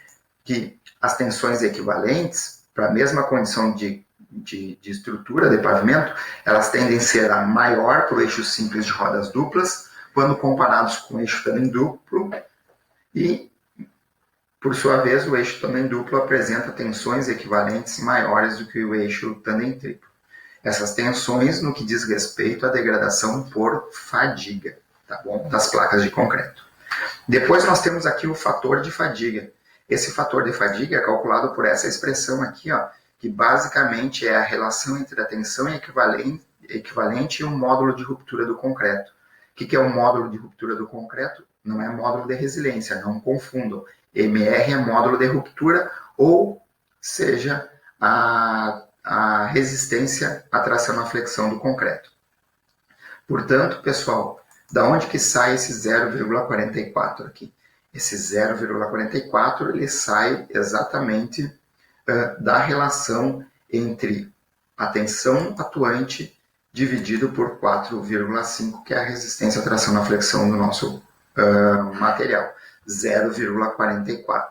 que as tensões equivalentes para a mesma condição de estrutura de pavimento, elas tendem a ser a maior para o eixo simples de rodas duplas, quando comparados com o eixo tandem duplo, e, por sua vez, o eixo tandem duplo apresenta tensões equivalentes maiores do que o eixo tandem triplo. Essas tensões no que diz respeito à degradação por fadiga, tá bom? Das placas de concreto. Depois nós temos aqui o fator de fadiga. Esse fator de fadiga é calculado por essa expressão aqui, ó, que basicamente é a relação entre a tensão equivalente e o módulo de ruptura do concreto. O que é o módulo de ruptura do concreto? Não é módulo de resiliência, não confundam. MR é módulo de ruptura, ou seja, a a resistência à tração à flexão do concreto. Portanto, pessoal, da onde que sai esse 0,44 aqui? Esse 0,44 ele sai exatamente da relação entre a tensão atuante dividido por 4,5, que é a resistência à tração na flexão do nosso material, 0,44.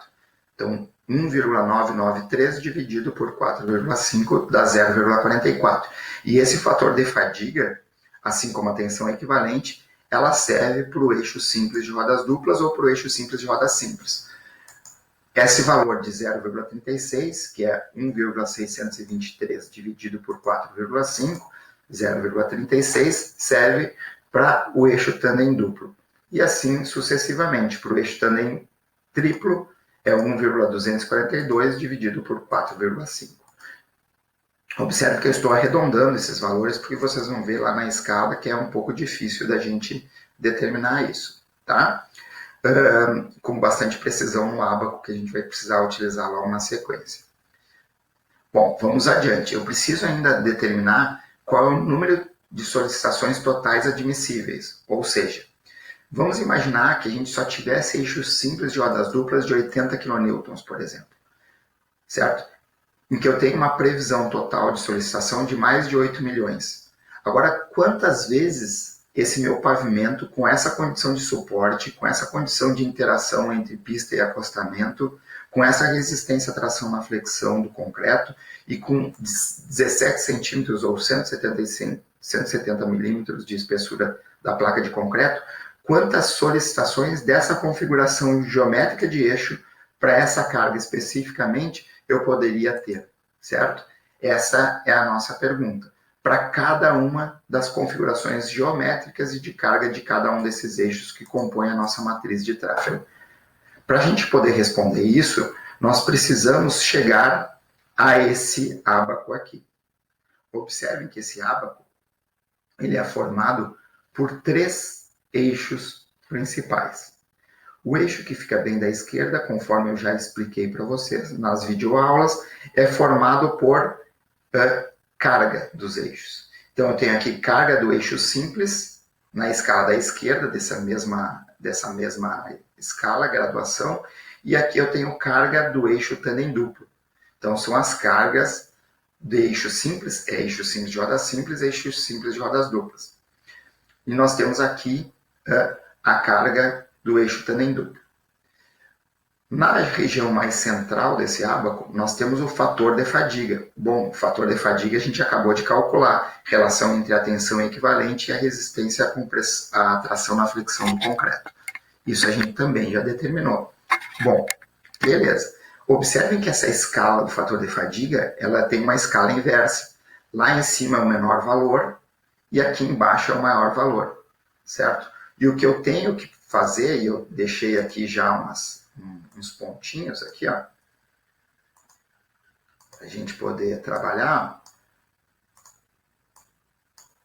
Então, 1,993 dividido por 4,5 dá 0,44. E esse fator de fadiga, assim como a tensão equivalente, ela serve para o eixo simples de rodas duplas ou para o eixo simples de rodas simples. Esse valor de 0,36, que é 1,623 dividido por 4,5, 0,36, serve para o eixo tandem duplo. E assim sucessivamente. Para o eixo tandem triplo, é 1,242 dividido por 4,5. Observe que eu estou arredondando esses valores, porque vocês vão ver lá na escala que é um pouco difícil da gente determinar isso, tá? Com bastante precisão no ábaco, que a gente vai precisar utilizar logo na sequência. Bom, vamos adiante. Eu preciso ainda determinar qual é o número de solicitações totais admissíveis, ou seja, vamos imaginar que a gente só tivesse eixos simples de rodas duplas de 80 kN, por exemplo, certo? Em que eu tenho uma previsão total de solicitação de mais de 8 milhões. Agora, quantas vezes esse meu pavimento, com essa condição de suporte, com essa condição de interação entre pista e acostamento, com essa resistência à tração na flexão do concreto e com 17 centímetros ou 170 milímetros de espessura da placa de concreto, quantas solicitações dessa configuração geométrica de eixo para essa carga especificamente eu poderia ter, certo? Essa é a nossa pergunta. Para cada uma das configurações geométricas e de carga de cada um desses eixos que compõem a nossa matriz de tráfego. Para a gente poder responder isso, nós precisamos chegar a esse ábaco aqui. Observem que esse ábaco ele é formado por 3 eixos principais. O eixo que fica bem da esquerda, conforme eu já expliquei para vocês nas videoaulas, é formado por carga dos eixos. Então, eu tenho aqui carga do eixo simples, na escala da esquerda, dessa mesma escala, graduação, e aqui eu tenho carga do eixo tandem duplo. Então, são as cargas do eixo simples de rodas simples, eixo simples de rodas duplas. E nós temos aqui a carga do eixo tandem duplo. Na região mais central desse ábaco, nós temos o fator de fadiga. Bom, o fator de fadiga a gente acabou de calcular, relação entre a tensão equivalente e a resistência à tração na flexão do concreto. Isso a gente também já determinou. Bom, beleza. Observem que essa escala do fator de fadiga, ela tem uma escala inversa. Lá em cima é o menor valor e aqui embaixo é o maior valor, certo? E o que eu tenho que fazer, e eu deixei aqui já uns pontinhos aqui, ó, para a gente poder trabalhar,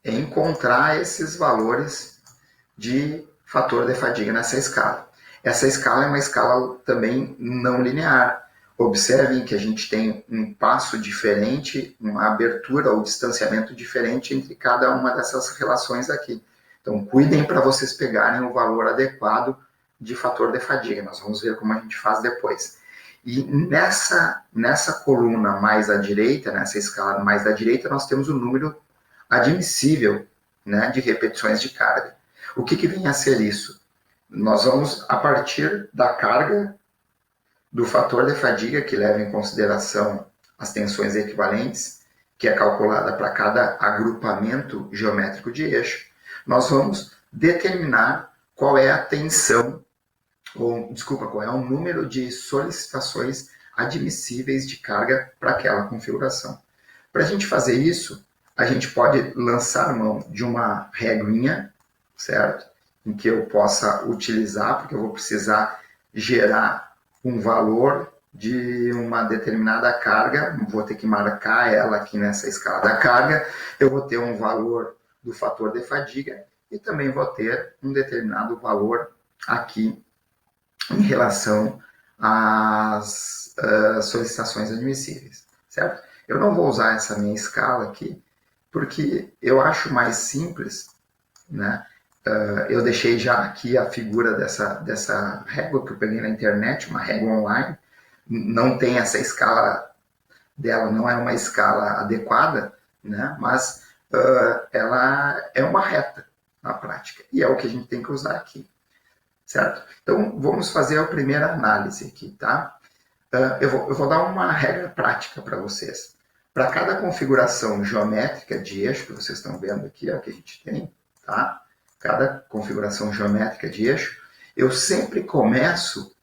é encontrar esses valores de fator de fadiga nessa escala. Essa escala é uma escala também não linear. Observem que a gente tem um passo diferente, uma abertura ou distanciamento diferente entre cada uma dessas relações aqui. Então, cuidem para vocês pegarem o valor adequado de fator de fadiga. Nós vamos ver como a gente faz depois. E nessa coluna mais à direita, nessa escala mais à direita, nós temos o número admissível, né, de repetições de carga. O que vem a ser isso? Nós vamos, a partir da carga do fator de fadiga, que leva em consideração as tensões equivalentes, que é calculada para cada agrupamento geométrico de eixo, nós vamos determinar qual é a tensão, qual é o número de solicitações admissíveis de carga para aquela configuração. Para a gente fazer isso, a gente pode lançar mão de uma reguinha, certo? Em que eu possa utilizar, porque eu vou precisar gerar um valor de uma determinada carga, vou ter que marcar ela aqui nessa escala da carga, eu vou ter um valor do fator de fadiga e também vou ter um determinado valor aqui em relação às solicitações admissíveis, certo? Eu não vou usar essa minha escala aqui, porque eu acho mais simples, né? Eu deixei já aqui a figura dessa régua que eu peguei na internet, uma régua online. Não tem essa escala dela, não é uma escala adequada, né? Mas ela é uma reta na prática, e é o que a gente tem que usar aqui, certo? Então, vamos fazer a primeira análise aqui, tá? Eu vou dar uma regra prática para vocês. Para cada configuração geométrica de eixo, que vocês estão vendo aqui, ó, que a gente tem, tá? Cada configuração geométrica de eixo, eu sempre começo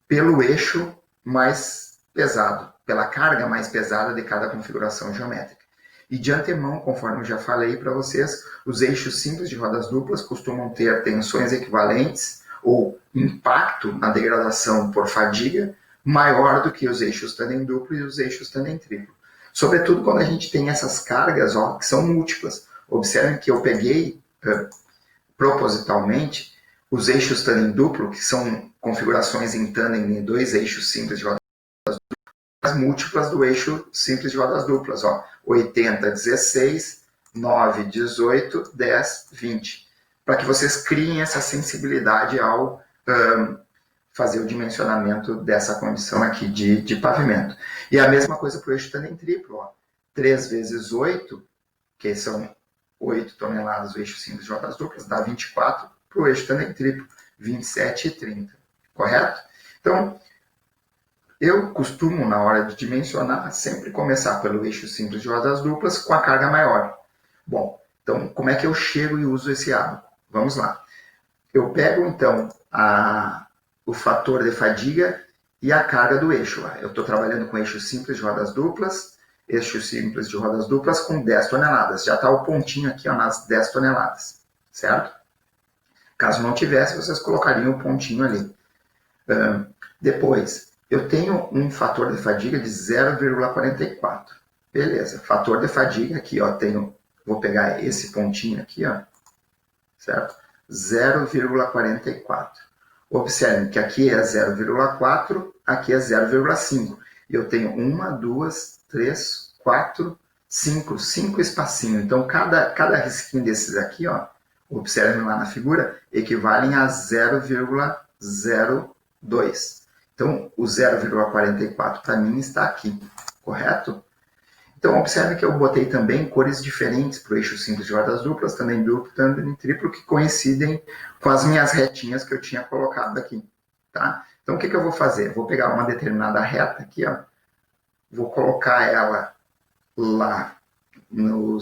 pelo eixo mais pesado, pela carga mais pesada de cada configuração geométrica. E de antemão, conforme eu já falei para vocês, os eixos simples de rodas duplas costumam ter tensões equivalentes ou impacto na degradação por fadiga maior do que os eixos tandem duplo e os eixos tandem triplo. Sobretudo quando a gente tem essas cargas, ó, que são múltiplas. Observem que eu peguei propositalmente os eixos tandem duplo, que são configurações em tandem de dois eixos simples de rodas duplas, as múltiplas do eixo simples de rodas duplas, ó, 80, 16, 9, 18, 10, 20, para que vocês criem essa sensibilidade ao fazer o dimensionamento dessa condição aqui de pavimento. E a mesma coisa para o eixo tandem triplo, ó, 3 vezes 8, que são 8 toneladas do eixo simples de rodas duplas, dá 24 para o eixo tandem triplo, 27 e 30, correto? Então, eu costumo, na hora de dimensionar, sempre começar pelo eixo simples de rodas duplas com a carga maior. Bom, então, como é que eu chego e uso esse ábaco? Vamos lá. Eu pego, então, o fator de fadiga e a carga do eixo. Eu estou trabalhando com eixo simples de rodas duplas, eixo simples de rodas duplas com 10 toneladas. Já está o pontinho aqui, ó, nas 10 toneladas, certo? Caso não tivesse, vocês colocariam o pontinho ali. Depois, eu tenho um fator de fadiga de 0,44. Beleza, fator de fadiga aqui, ó, vou pegar esse pontinho aqui, ó, certo? 0,44. Observem que aqui é 0,4, aqui é 0,5. E eu tenho 1, 2, 3, 4, 5 espacinhos. Então, cada risquinho desses aqui, ó, observem lá na figura, equivalem a 0,02. Então, o 0,44 para mim está aqui, correto? Então, observe que eu botei também cores diferentes para o eixo simples de rodas duplas, também duplo, também triplo, que coincidem com as minhas retinhas que eu tinha colocado aqui, tá? Então, o que eu vou fazer? Vou pegar uma determinada reta aqui, ó, vou colocar ela lá no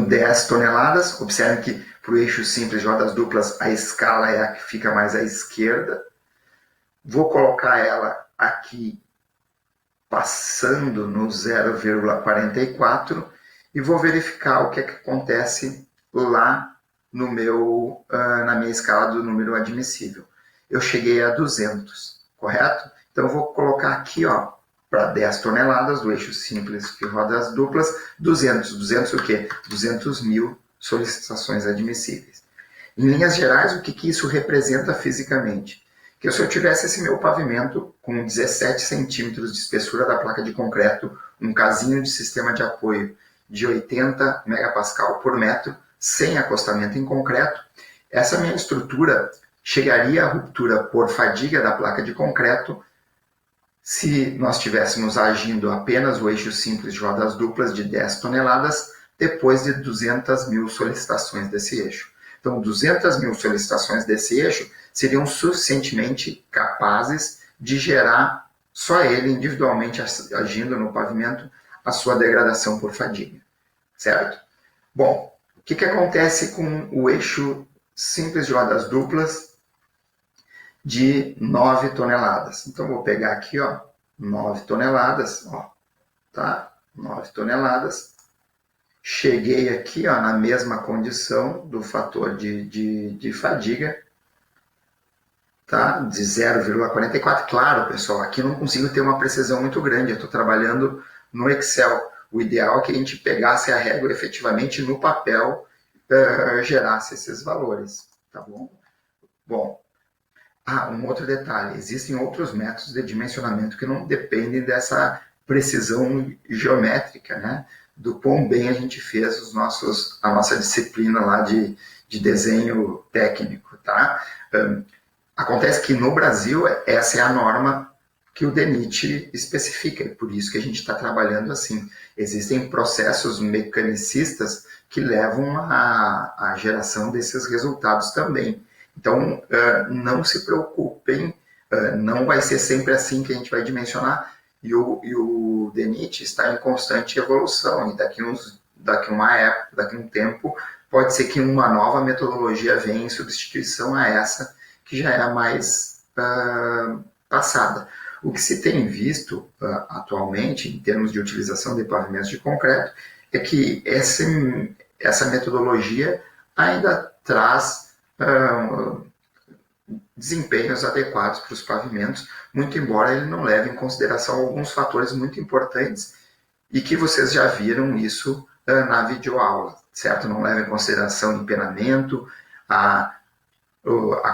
10 toneladas. Observe que para o eixo simples de rodas duplas, a escala é a que fica mais à esquerda. Vou colocar ela aqui passando no 0,44 e vou verificar o que acontece lá no na minha escala do número admissível. Eu cheguei a 200, correto? Então eu vou colocar aqui, ó, para 10 toneladas do eixo simples de rodas duplas, 200. 200 o quê? 200 mil solicitações admissíveis. Em linhas gerais, o que isso representa fisicamente? Que se eu tivesse esse meu pavimento com 17 centímetros de espessura da placa de concreto, um casinho de sistema de apoio de 80 megapascal por metro, sem acostamento em concreto, essa minha estrutura chegaria à ruptura por fadiga da placa de concreto se nós estivéssemos agindo apenas o eixo simples de rodas duplas de 10 toneladas, depois de 200 mil solicitações desse eixo. Então, 200 mil solicitações desse eixo seriam suficientemente capazes de gerar, só ele individualmente agindo no pavimento, a sua degradação por fadiga, certo? Bom, o que acontece com o eixo simples de rodas duplas de 9 toneladas? Então, vou pegar aqui, ó, 9 toneladas, ó, tá? 9 toneladas. Cheguei aqui, ó, na mesma condição do fator de fadiga, tá? De 0,44. Claro, pessoal, aqui não consigo ter uma precisão muito grande, eu estou trabalhando no Excel. O ideal é que a gente pegasse a régua efetivamente no papel, gerasse esses valores, tá bom? Bom, um outro detalhe, existem outros métodos de dimensionamento que não dependem dessa precisão geométrica, né? Do quão bem a gente fez a nossa disciplina lá de desenho técnico, tá? Acontece que no Brasil essa é a norma que o DENIT especifica, e por isso que a gente está trabalhando assim. Existem processos mecanicistas que levam à geração desses resultados também. Então, não se preocupem, não vai ser sempre assim que a gente vai dimensionar, e o DENIT está em constante evolução, e daqui um tempo, pode ser que uma nova metodologia venha em substituição a essa, que já é a mais passada. O que se tem visto atualmente, em termos de utilização de pavimentos de concreto, é que essa metodologia ainda traz desempenhos adequados para os pavimentos, muito embora ele não leve em consideração alguns fatores muito importantes e que vocês já viram isso na videoaula, certo? Não leva em consideração empenamento, a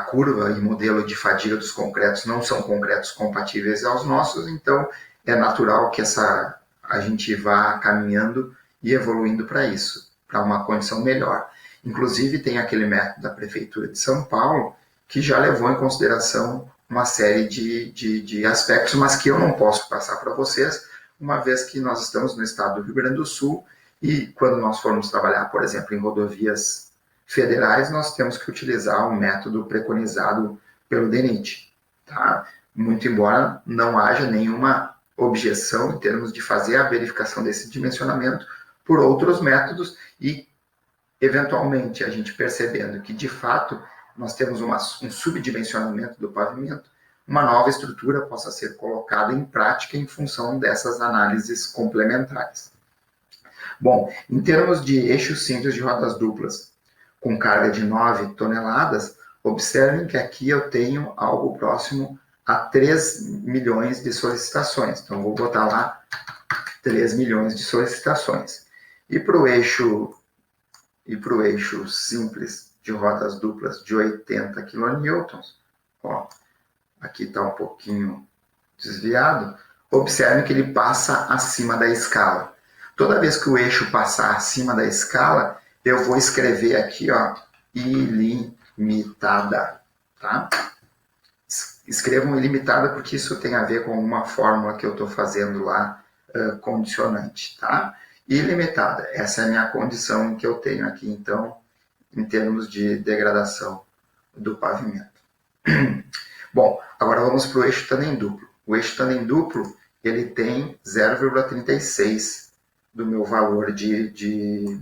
curva e modelo de fadiga dos concretos não são concretos compatíveis aos nossos, então é natural que a gente vá caminhando e evoluindo para isso, para uma condição melhor. Inclusive tem aquele método da Prefeitura de São Paulo que já levou em consideração uma série de aspectos, mas que eu não posso passar para vocês, uma vez que nós estamos no estado do Rio Grande do Sul e quando nós formos trabalhar, por exemplo, em rodovias federais, nós temos que utilizar o método preconizado pelo DENIT. Tá? Muito embora não haja nenhuma objeção em termos de fazer a verificação desse dimensionamento por outros métodos e, eventualmente, a gente percebendo que, de fato, nós temos um subdimensionamento do pavimento, uma nova estrutura possa ser colocada em prática em função dessas análises complementares. Bom, em termos de eixos simples de rodas duplas, com carga de 9 toneladas, observem que aqui eu tenho algo próximo a 3 milhões de solicitações. Então, vou botar lá 3 milhões de solicitações. E para o eixo simples de rodas duplas de 80 kN, ó, aqui está um pouquinho desviado, observem que ele passa acima da escala. Toda vez que o eixo passar acima da escala, eu vou escrever aqui, ó, ilimitada, tá? Escrevam ilimitada porque isso tem a ver com uma fórmula que eu estou fazendo lá, condicionante, tá? Ilimitada, essa é a minha condição que eu tenho aqui, então, em termos de degradação do pavimento. Bom, agora vamos para o eixo tandem duplo. O eixo tandem duplo, ele tem 0,36 do meu valor de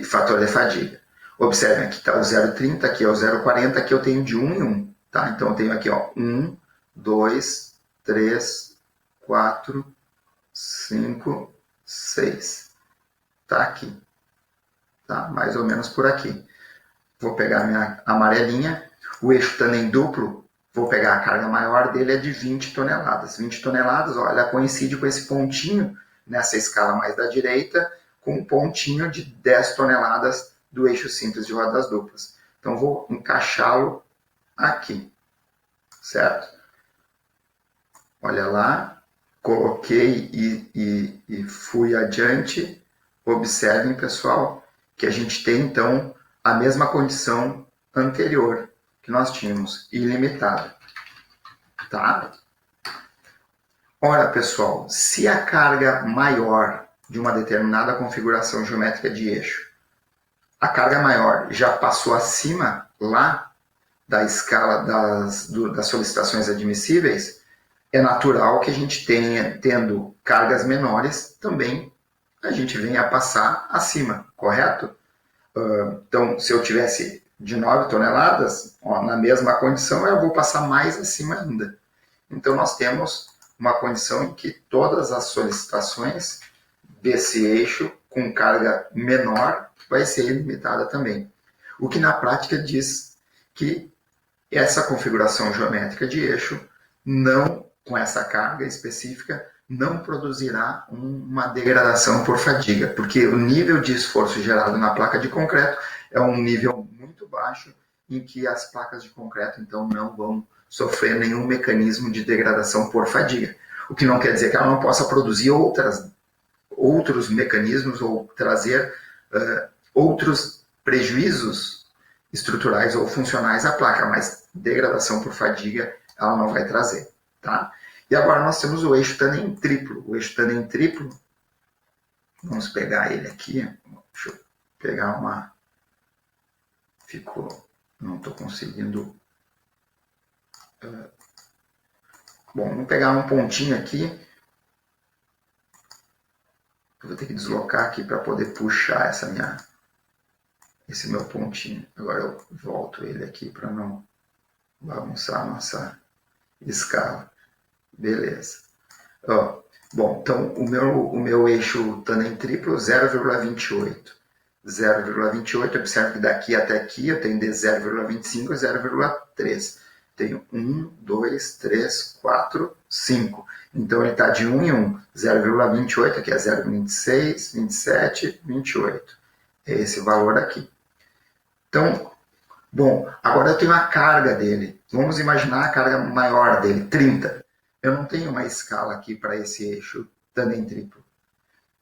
fator de fadiga. Observem, aqui está o 0,30, aqui é o 0,40, aqui eu tenho de 1 em 1. Tá? Então eu tenho aqui, ó, 1, 2, 3, 4, 5, 6. Tá aqui. Tá? Mais ou menos por aqui. Vou pegar a minha amarelinha. O eixo tandem duplo, vou pegar a carga maior dele, é de 20 toneladas. 20 toneladas, ó, ela coincide com esse pontinho, nessa escala mais da direita, com um pontinho de 10 toneladas do eixo simples de rodas duplas. Então, vou encaixá-lo aqui, certo? Olha lá, coloquei e fui adiante. Observem, pessoal, que a gente tem, então, a mesma condição anterior que nós tínhamos, ilimitada. Tá? Ora, pessoal, se a carga maior de uma determinada configuração geométrica de eixo, a carga maior já passou acima lá da escala das solicitações admissíveis, é natural que a gente tenha, tendo cargas menores, também a gente venha a passar acima, correto? Então, se eu tivesse de 9 toneladas, ó, na mesma condição, eu vou passar mais acima ainda. Então, nós temos uma condição em que todas as solicitações desse eixo com carga menor vai ser ilimitada também. O que na prática diz que essa configuração geométrica de eixo, não, com essa carga específica, não produzirá uma degradação por fadiga, porque o nível de esforço gerado na placa de concreto é um nível muito baixo em que as placas de concreto, então, não vão sofrer nenhum mecanismo de degradação por fadiga. O que não quer dizer que ela não possa produzir outros mecanismos ou trazer outros prejuízos estruturais ou funcionais à placa, mas degradação por fadiga ela não vai trazer. Tá? E agora nós temos o eixo tandem triplo. O eixo tandem triplo, vamos pegar ele aqui. Deixa eu pegar uma... Não estou conseguindo... Bom, vamos pegar um pontinho aqui. Eu vou ter que deslocar aqui para poder puxar esse meu pontinho. Agora eu volto ele aqui para não bagunçar a nossa escala. Beleza. Bom, então o meu eixo tandem triplo 0,28. 0,28, observe que daqui até aqui eu tenho de 0,25 a 0,3. Tenho 1, 2, 3, 4, 5. Então ele está de 1 em 1. 0,28 aqui é 0,26, 27, 28. É esse valor aqui. Então, bom, agora eu tenho a carga dele. Vamos imaginar a carga maior dele, 30. Eu não tenho uma escala aqui para esse eixo tandem triplo.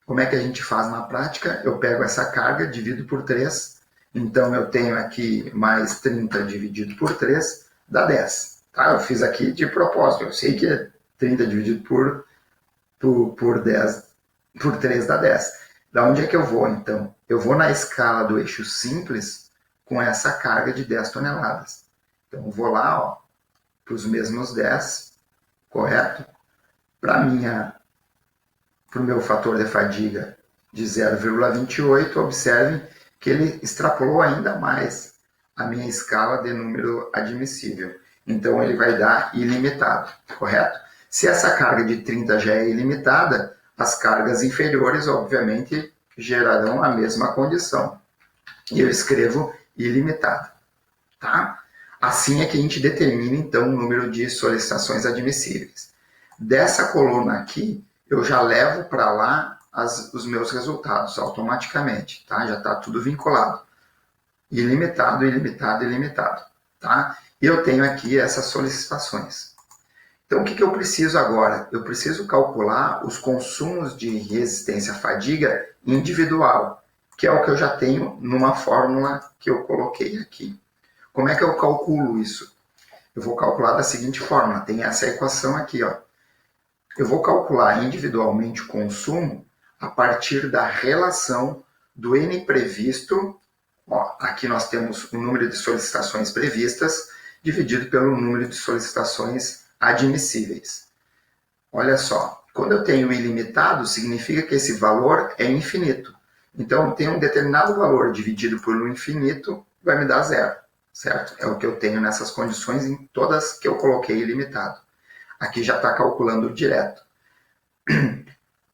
Como é que a gente faz na prática? Eu pego essa carga, divido por 3. Então eu tenho aqui mais 30 dividido por 3, dá 10. Tá? Eu fiz aqui de propósito. Eu sei que 30 dividido por 3 dá 10. Da onde é que eu vou, então? Eu vou na escala do eixo simples com essa carga de 10 toneladas. Então eu vou lá, para os mesmos 10, correto? Para o meu fator de fadiga de 0,28, observe que ele extrapolou ainda mais a minha escala de número admissível. Então ele vai dar ilimitado, correto? Se essa carga de 30 já é ilimitada, as cargas inferiores, obviamente, gerarão a mesma condição. E eu escrevo ilimitado. Tá? Assim é que a gente determina, então, o número de solicitações admissíveis. Dessa coluna aqui, eu já levo para lá os meus resultados automaticamente. Tá? Já está tudo vinculado. Ilimitado, ilimitado, ilimitado. Tá? E eu tenho aqui essas solicitações. Então, o que eu preciso agora? Eu preciso calcular os consumos de resistência à fadiga individual, que é o que eu já tenho numa fórmula que eu coloquei aqui. Como é que eu calculo isso? Eu vou calcular da seguinte forma, tem essa equação aqui. Ó. Eu vou calcular individualmente o consumo a partir da relação do N previsto. Ó, aqui nós temos o número de solicitações previstas dividido pelo número de solicitações admissíveis. Olha só, quando eu tenho ilimitado, significa que esse valor é infinito. Então, eu tenho um determinado valor dividido por um infinito, vai me dar zero, certo? É o que eu tenho nessas condições em todas que eu coloquei ilimitado. Aqui já está calculando direto.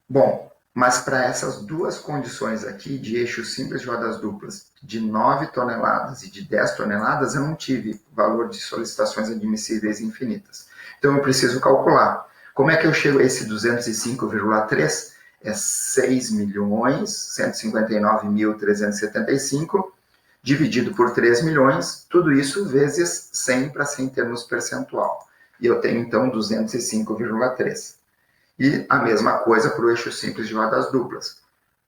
Bom, mas para essas duas condições aqui, de eixo simples de rodas duplas, de 9 toneladas e de 10 toneladas, eu não tive valor de solicitações admissíveis infinitas. Então, eu preciso calcular. Como é que eu chego a esse 205,3? É 6.159.375 dividido por 3 milhões, tudo isso vezes 100 para 100 termos percentual. E eu tenho, então, 205,3. E a mesma coisa para o eixo simples de rodas duplas.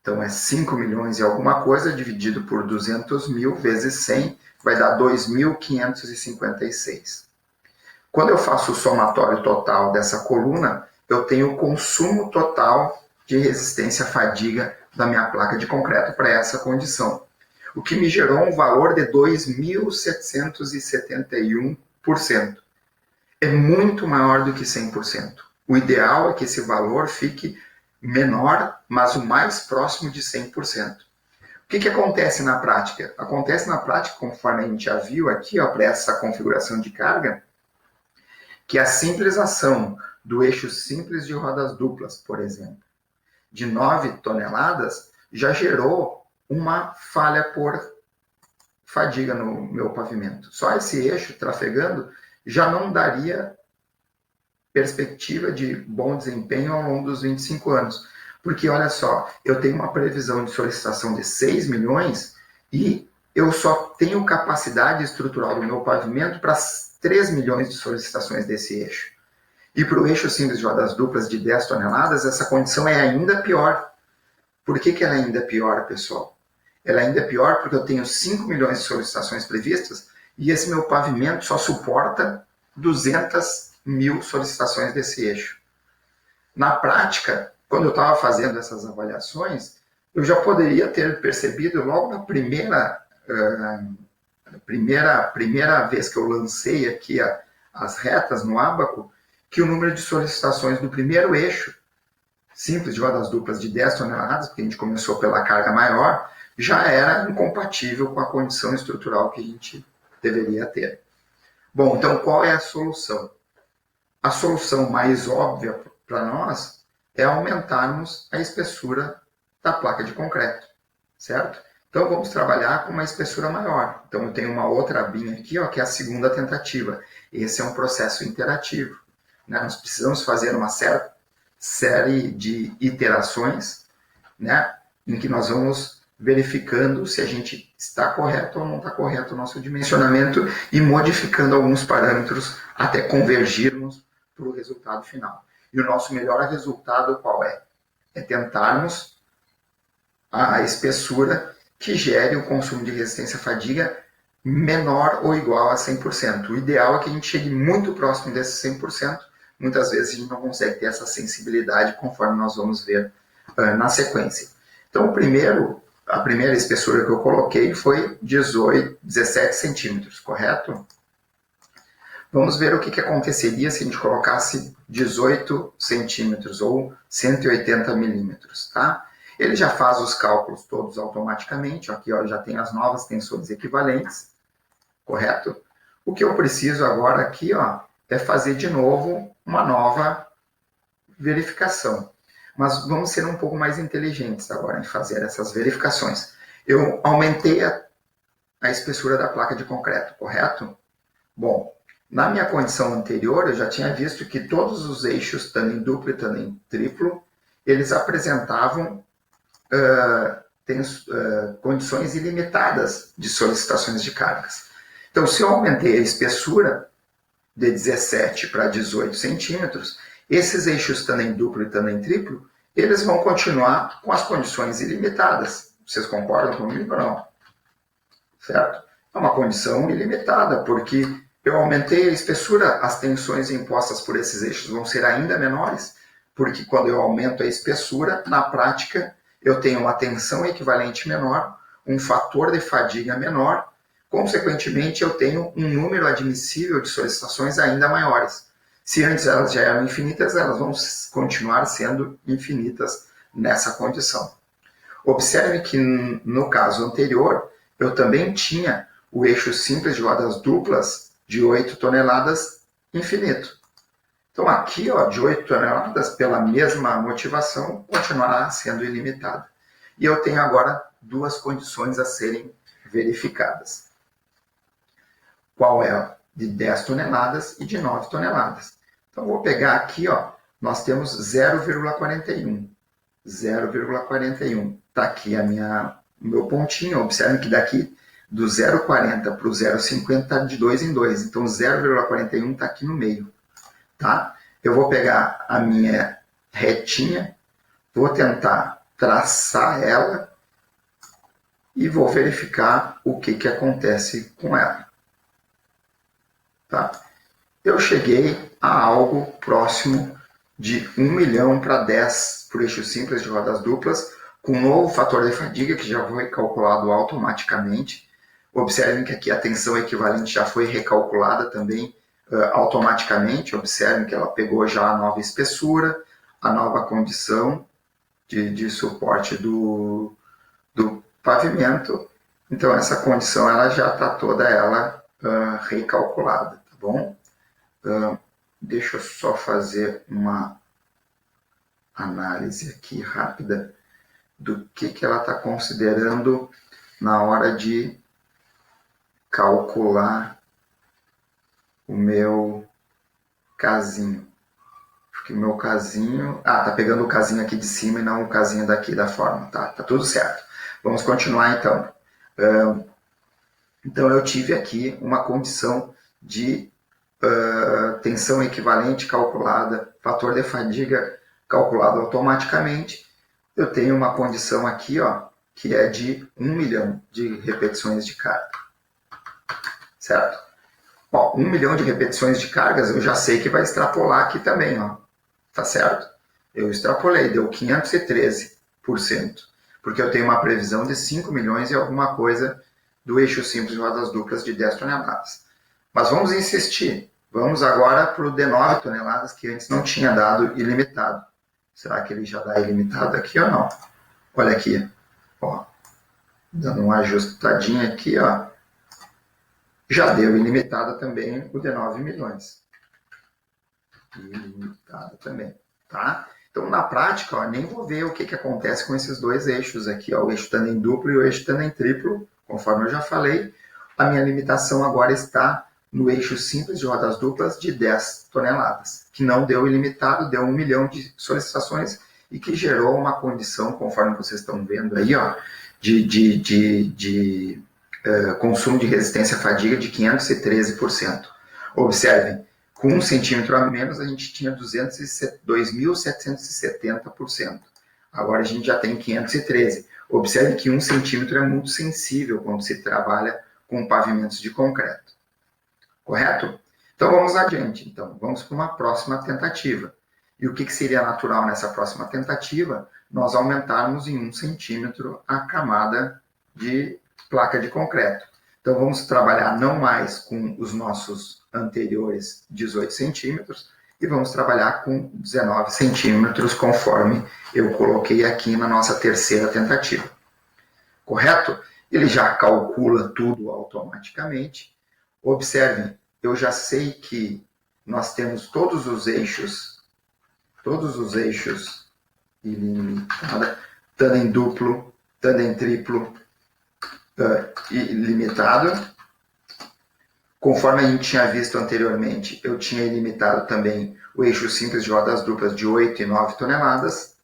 Então, é 5 milhões e alguma coisa dividido por 200 mil vezes 100, vai dar 2.556. Quando eu faço o somatório total dessa coluna, eu tenho o consumo total de resistência à fadiga da minha placa de concreto para essa condição, o que me gerou um valor de 2.771%. É muito maior do que 100%. O ideal é que esse valor fique menor, mas o mais próximo de 100%. O que acontece na prática? Acontece na prática, conforme a gente já viu aqui, para essa configuração de carga, que a simples ação do eixo simples de rodas duplas, por exemplo, de 9 toneladas, já gerou uma falha por fadiga no meu pavimento. Só esse eixo trafegando já não daria perspectiva de bom desempenho ao longo dos 25 anos. Porque, olha só, eu tenho uma previsão de solicitação de 6 milhões e eu só tenho capacidade estrutural do meu pavimento para 3 milhões de solicitações desse eixo. E para o eixo simples de rodas duplas de 10 toneladas, essa condição é ainda pior. Por que ela é ainda pior, pessoal? Ela é ainda pior porque eu tenho 5 milhões de solicitações previstas e esse meu pavimento só suporta 200 mil solicitações desse eixo. Na prática, quando eu estava fazendo essas avaliações, eu já poderia ter percebido logo na primeira vez que eu lancei aqui as retas no ábaco, que o número de solicitações do primeiro eixo, simples de rodas duplas de 10 toneladas, porque a gente começou pela carga maior, já era incompatível com a condição estrutural que a gente deveria ter. Bom, então qual é a solução? A solução mais óbvia para nós é aumentarmos a espessura da placa de concreto, certo? Então vamos trabalhar com uma espessura maior. Então eu tenho uma outra abinha aqui, ó, que é a segunda tentativa. Esse é um processo interativo, né? Nós precisamos fazer uma série de iterações, né, em que nós vamos verificando se a gente está correto ou não está correto o nosso dimensionamento e modificando alguns parâmetros até convergirmos para o resultado final. E o nosso melhor resultado qual é? É tentarmos a espessura que gere o consumo de resistência à fadiga menor ou igual a 100%. O ideal é que a gente chegue muito próximo desse 100%. Muitas vezes a gente não consegue ter essa sensibilidade conforme nós vamos ver na sequência. Então, a primeira espessura que eu coloquei foi 17 centímetros, correto? Vamos ver o que aconteceria se a gente colocasse 18 centímetros ou 180 milímetros, tá? Ele já faz os cálculos todos automaticamente. Aqui ó, já tem as novas tensões equivalentes, correto? O que eu preciso agora aqui ó, é fazer de novo uma nova verificação. Mas vamos ser um pouco mais inteligentes agora em fazer essas verificações. Eu aumentei a espessura da placa de concreto, correto? Bom, na minha condição anterior, eu já tinha visto que todos os eixos, tanto em duplo e tanto em triplo, eles apresentavam condições ilimitadas de solicitações de cargas. Então, se eu aumentei a espessura de 17 para 18 centímetros, esses eixos, tanto em duplo e tanto em triplo, eles vão continuar com as condições ilimitadas. Vocês concordam comigo ou não? Certo? É uma condição ilimitada, porque eu aumentei a espessura, as tensões impostas por esses eixos vão ser ainda menores, porque quando eu aumento a espessura, na prática, eu tenho uma tensão equivalente menor, um fator de fadiga menor, consequentemente, eu tenho um número admissível de solicitações ainda maiores. Se antes elas já eram infinitas, elas vão continuar sendo infinitas nessa condição. Observe que no caso anterior, eu também tinha o eixo simples de rodas duplas de 8 toneladas infinito. Então aqui, ó, de 8 toneladas, pela mesma motivação, continuará sendo ilimitada. E eu tenho agora duas condições a serem verificadas. Qual é? De 10 toneladas e de 9 toneladas. Então, vou pegar aqui, ó, nós temos 0,41. 0,41. Está aqui o meu pontinho. Observe que daqui do 0,40 para o 0,50 está de 2 em 2. Então, 0,41 está aqui no meio. Tá? Eu vou pegar a minha retinha, vou tentar traçar ela e vou verificar o que acontece com ela. Tá? Eu cheguei a algo próximo de 1 milhão para 10 por eixo simples de rodas duplas, com um novo fator de fadiga que já foi calculado automaticamente. Observem que aqui a tensão equivalente já foi recalculada também automaticamente. Observem que ela pegou já a nova espessura, a nova condição de suporte do pavimento. Então essa condição ela já está toda ela recalculada, tá bom? Deixa eu só fazer uma análise aqui rápida do que ela está considerando na hora de calcular o meu casinho. Porque o meu casinho... tá pegando o casinho aqui de cima e não o casinho daqui da forma, tá? Tá tudo certo. Vamos continuar então. Então, eu tive aqui uma condição de tensão equivalente calculada, fator de fadiga calculado automaticamente. Eu tenho uma condição aqui, ó, que é de 1 milhão de repetições de carga. Certo? Ó, 1 milhão de repetições de cargas, eu já sei que vai extrapolar aqui também, ó. Tá certo? Eu extrapolei, deu 513%, porque eu tenho uma previsão de 5 milhões e alguma coisa do eixo simples de rodas duplas de 10 toneladas. Mas vamos insistir. Vamos agora para o de 9 toneladas, que antes não tinha dado ilimitado. Será que ele já dá ilimitado aqui ou não? Olha aqui. Ó, dando uma ajustadinha aqui, ó. Já deu ilimitado também o de 9 milhões. Ilimitado também, tá? Então, na prática, ó, nem vou ver o que acontece com esses dois eixos aqui, ó, o eixo tandem duplo e o eixo tandem triplo, conforme eu já falei. A minha limitação agora está no eixo simples de rodas duplas de 10 toneladas, que não deu ilimitado, deu 1 milhão de solicitações e que gerou uma condição, conforme vocês estão vendo aí, ó, de consumo de resistência à fadiga de 513%. Observem, com 1 centímetro a menos, a gente tinha 2.770%. Agora a gente já tem 513. Observe que 1 centímetro é muito sensível quando se trabalha com pavimentos de concreto. Correto? Então vamos adiante. Então, vamos para uma próxima tentativa. E o que seria natural nessa próxima tentativa? Nós aumentarmos em 1 centímetro a camada de placa de concreto. Então vamos trabalhar não mais com os nossos anteriores 18 centímetros e vamos trabalhar com 19 centímetros, conforme eu coloquei aqui na nossa terceira tentativa. Correto? Ele já calcula tudo automaticamente. Observem, eu já sei que nós temos todos os eixos ilimitada, tandem duplo, tandem triplo, ilimitado. Conforme a gente tinha visto anteriormente, eu tinha ilimitado também o eixo simples de rodas duplas de 8 e 9 toneladas.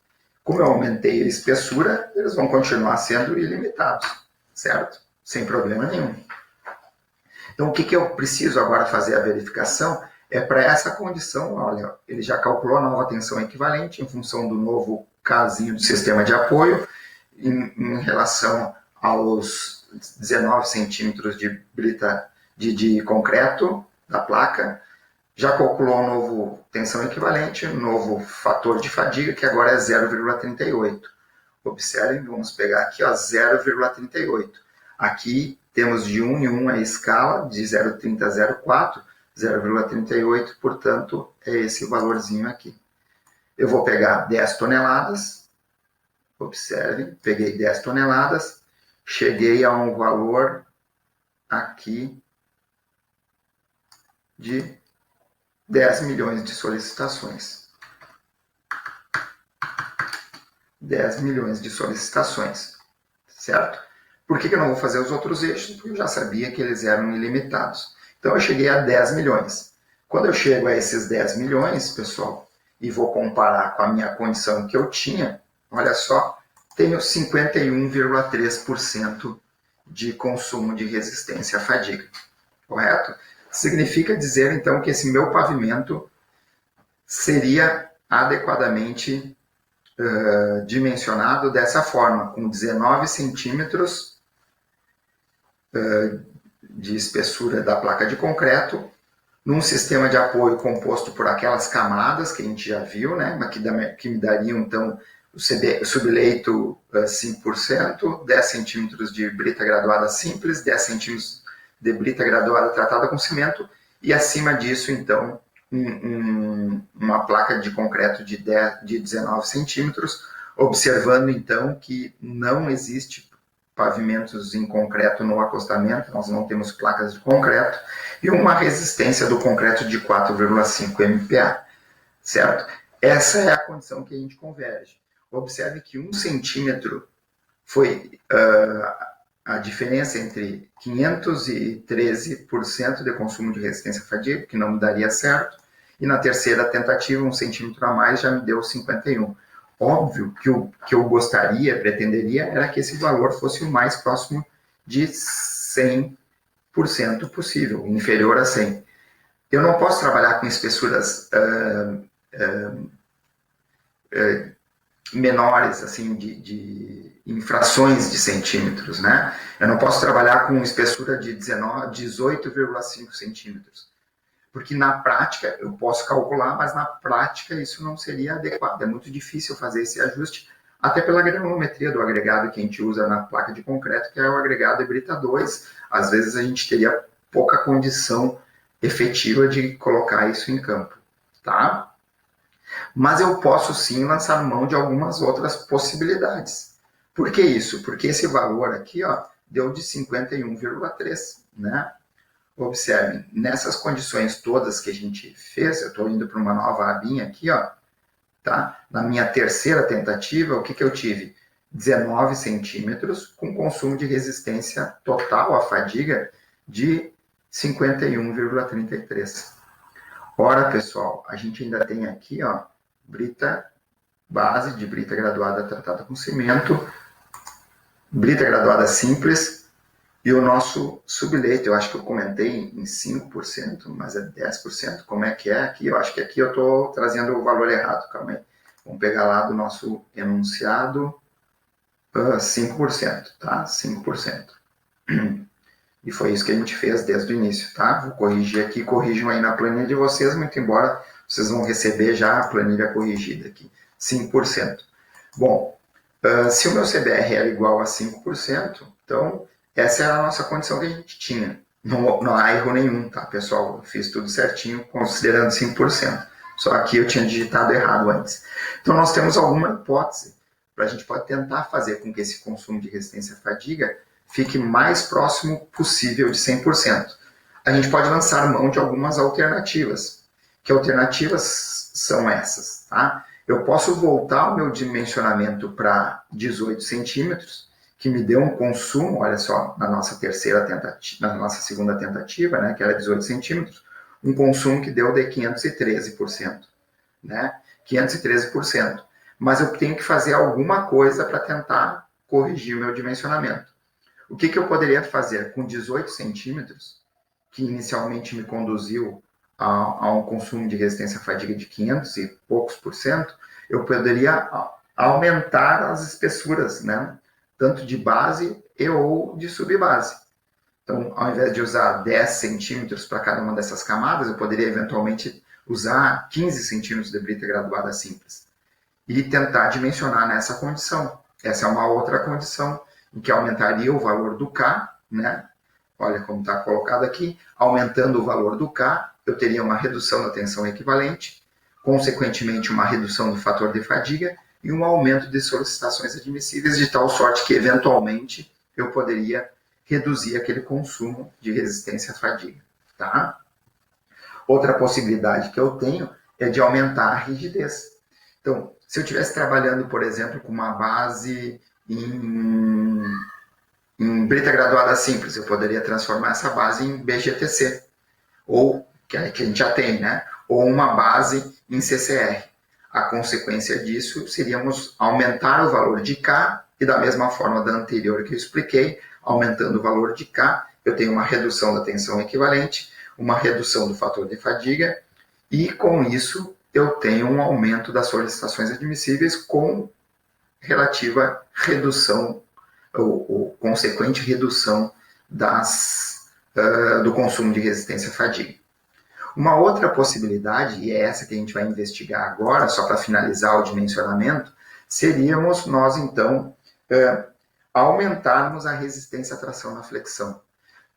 Como eu aumentei a espessura, eles vão continuar sendo ilimitados, certo? Sem problema nenhum. Então, o que eu preciso agora fazer a verificação é para essa condição, olha, ele já calculou a nova tensão equivalente em função do novo casinho do sistema de apoio em relação aos 19 centímetros de brita de concreto da placa, já calculou um novo tensão equivalente, um novo fator de fadiga, que agora é 0,38. Observem, vamos pegar aqui, 0,38. Aqui temos de 1 em 1 a escala, de 0,30 a 0,4, 0,38, portanto, é esse valorzinho aqui. Eu vou pegar 10 toneladas, observem, peguei 10 toneladas, cheguei a um valor aqui de 10 milhões de solicitações. 10 milhões de solicitações, certo? Por que eu não vou fazer os outros eixos? Porque eu já sabia que eles eram ilimitados. Então eu cheguei a 10 milhões. Quando eu chego a esses 10 milhões, pessoal, e vou comparar com a minha condição que eu tinha, olha só, tenho 51,3% de consumo de resistência à fadiga. Correto? Significa dizer, então, que esse meu pavimento seria adequadamente dimensionado dessa forma, com 19 centímetros de espessura da placa de concreto, num sistema de apoio composto por aquelas camadas que a gente já viu, né, que me dariam, então, o subleito 5%, 10 centímetros de brita graduada simples, 10 centímetros de brita graduada tratada com cimento, e acima disso, então, uma placa de concreto de 19 centímetros, observando, então, que não existe pavimentos em concreto no acostamento, nós não temos placas de concreto, e uma resistência do concreto de 4,5 MPa, certo? Essa é a condição que a gente converge. Observe que 1 centímetro foi a diferença entre 513% de consumo de resistência à fadiga, que não me daria certo, e na terceira tentativa, 1 centímetro a mais já me deu 51. Óbvio que o que eu gostaria, pretenderia, era que esse valor fosse o mais próximo de 100 possível, inferior a 100. Eu não posso trabalhar com espessuras menores, assim, de infrações de centímetros, né? Eu não posso trabalhar com espessura de 18,5 centímetros. Porque na prática, eu posso calcular, mas na prática isso não seria adequado. É muito difícil fazer esse ajuste, até pela granulometria do agregado que a gente usa na placa de concreto, que é o agregado Ebrita 2. Às vezes a gente teria pouca condição efetiva de colocar isso em campo, tá? Mas eu posso sim lançar mão de algumas outras possibilidades. Por que isso? Porque esse valor aqui, ó, deu de 51,3, né? Observem, nessas condições todas que a gente fez, eu estou indo para uma nova abinha aqui, ó, tá? Na minha terceira tentativa, o que, que eu tive? 19 centímetros com consumo de resistência total à fadiga de 51,33. Ora, pessoal, a gente ainda tem aqui, ó, brita base de brita graduada tratada com cimento, brita graduada simples e o nosso subleito. Eu acho que eu comentei em 5%, mas é 10%. Como é que é aqui? Eu acho que aqui eu estou trazendo o valor errado. Calma aí. Vamos pegar lá do nosso enunciado 5%, tá? 5%. E foi isso que a gente fez desde o início, tá? Vou corrigir aqui, corrijam aí na planilha de vocês, muito embora vocês vão receber já a planilha corrigida aqui. 5%. Bom, se o meu CBR era igual a 5%, então essa era a nossa condição que a gente tinha. Não há erro nenhum, tá, pessoal? Eu fiz tudo certinho, considerando 5%. Só que eu tinha digitado errado antes. Então nós temos alguma hipótese para a gente pode tentar fazer com que esse consumo de resistência à fadiga fique mais próximo possível de 100%. A gente pode lançar mão de algumas alternativas. Que alternativas são essas? Tá? Eu posso voltar o meu dimensionamento para 18 centímetros, que me deu um consumo, olha só, na nossa segunda tentativa, né, que era 18 centímetros, um consumo que deu de 513%. Né? 513%. Mas eu tenho que fazer alguma coisa para tentar corrigir o meu dimensionamento. O que, que eu poderia fazer com 18 centímetros, que inicialmente me conduziu a um consumo de resistência à fadiga de 500 e poucos %, eu poderia aumentar as espessuras, né? Tanto de base e ou de subbase. Então, ao invés de usar 10 centímetros para cada uma dessas camadas, eu poderia eventualmente usar 15 centímetros de brita graduada simples e tentar dimensionar nessa condição. Essa é uma outra condição em que aumentaria o valor do K, né? Olha como está colocado aqui. Aumentando o valor do K, eu teria uma redução da tensão equivalente, consequentemente uma redução do fator de fadiga e um aumento de solicitações admissíveis, de tal sorte que, eventualmente, eu poderia reduzir aquele consumo de resistência à fadiga. Tá? Outra possibilidade que eu tenho é de aumentar a rigidez. Então, se eu estivesse trabalhando, por exemplo, com uma base em brita graduada simples, eu poderia transformar essa base em BGTC, ou que a gente já tem, né? Ou uma base em CCR. A consequência disso seríamos aumentar o valor de K, e da mesma forma da anterior que eu expliquei, aumentando o valor de K, eu tenho uma redução da tensão equivalente, uma redução do fator de fadiga, e com isso eu tenho um aumento das solicitações admissíveis com relativa redução, ou consequente redução do consumo de resistência à fadiga. Uma outra possibilidade, e é essa que a gente vai investigar agora, só para finalizar o dimensionamento, seríamos nós, então, aumentarmos a resistência à tração na flexão.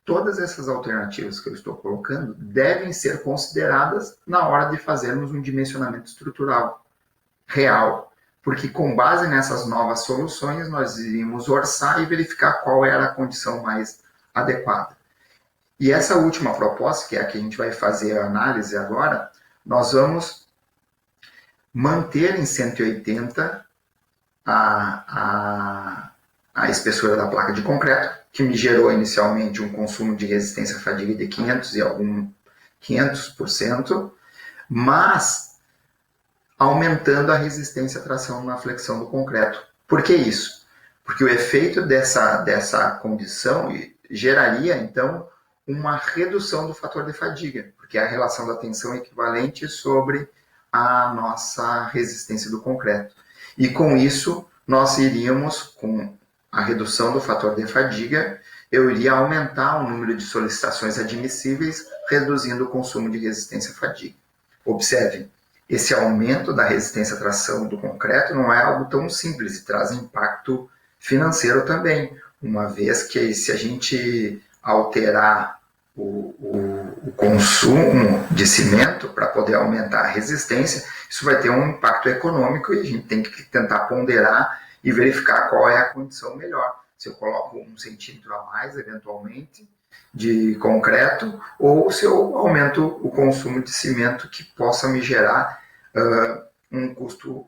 Todas essas alternativas que eu estou colocando devem ser consideradas na hora de fazermos um dimensionamento estrutural real, porque com base nessas novas soluções nós iríamos orçar e verificar qual era a condição mais adequada. E essa última proposta, que é a que a gente vai fazer a análise agora, nós vamos manter em 180 a espessura da placa de concreto, que me gerou inicialmente um consumo de resistência à fadiga de 500%, mas aumentando a resistência à tração na flexão do concreto. Por que isso? Porque o efeito dessa condição geraria, então, uma redução do fator de fadiga, porque é a relação da tensão equivalente sobre a nossa resistência do concreto. E com isso, nós iríamos, com a redução do fator de fadiga, eu iria aumentar o número de solicitações admissíveis, reduzindo o consumo de resistência à fadiga. Observe, esse aumento da resistência à tração do concreto não é algo tão simples e traz impacto financeiro também, uma vez que se a gente alterar o consumo de cimento para poder aumentar a resistência, isso vai ter um impacto econômico e a gente tem que tentar ponderar e verificar qual é a condição melhor. Se eu coloco 1 centímetro a mais, eventualmente, de concreto, ou se eu aumento o consumo de cimento que possa me gerar um custo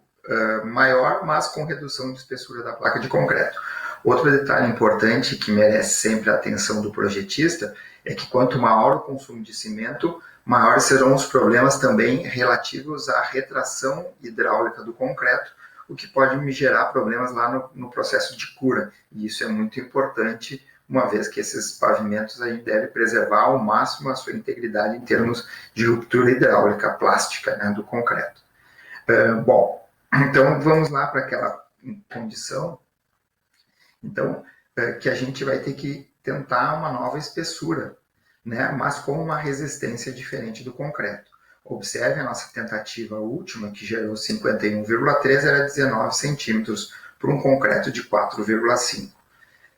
maior, mas com redução de espessura da placa de concreto. Outro detalhe importante que merece sempre a atenção do projetista é que quanto maior o consumo de cimento, maiores serão os problemas também relativos à retração hidráulica do concreto, o que pode me gerar problemas lá no processo de cura. E isso é muito importante, uma vez que esses pavimentos a gente deve preservar ao máximo a sua integridade em termos de ruptura hidráulica plástica, né, do concreto. Bom, então vamos lá para aquela condição. Então, que a gente vai ter que tentar uma nova espessura, né, mas com uma resistência diferente do concreto. Observe a nossa tentativa última, que gerou 51,3, era 19 centímetros para um concreto de 4,5.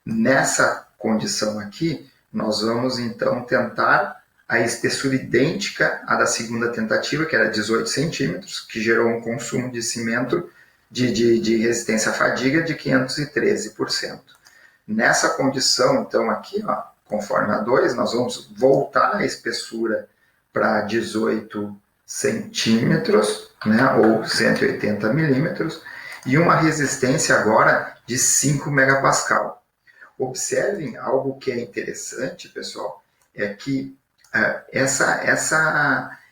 Nessa condição aqui, nós vamos então tentar a espessura idêntica à da segunda tentativa, que era 18 centímetros, que gerou um consumo de cimento de resistência à fadiga de 513%. Nessa condição, então, aqui, ó, conforme a 2, nós vamos voltar a espessura para 18 centímetros, né, ou 180 milímetros, e uma resistência agora de 5 megapascal. Observem algo que é interessante, pessoal, é que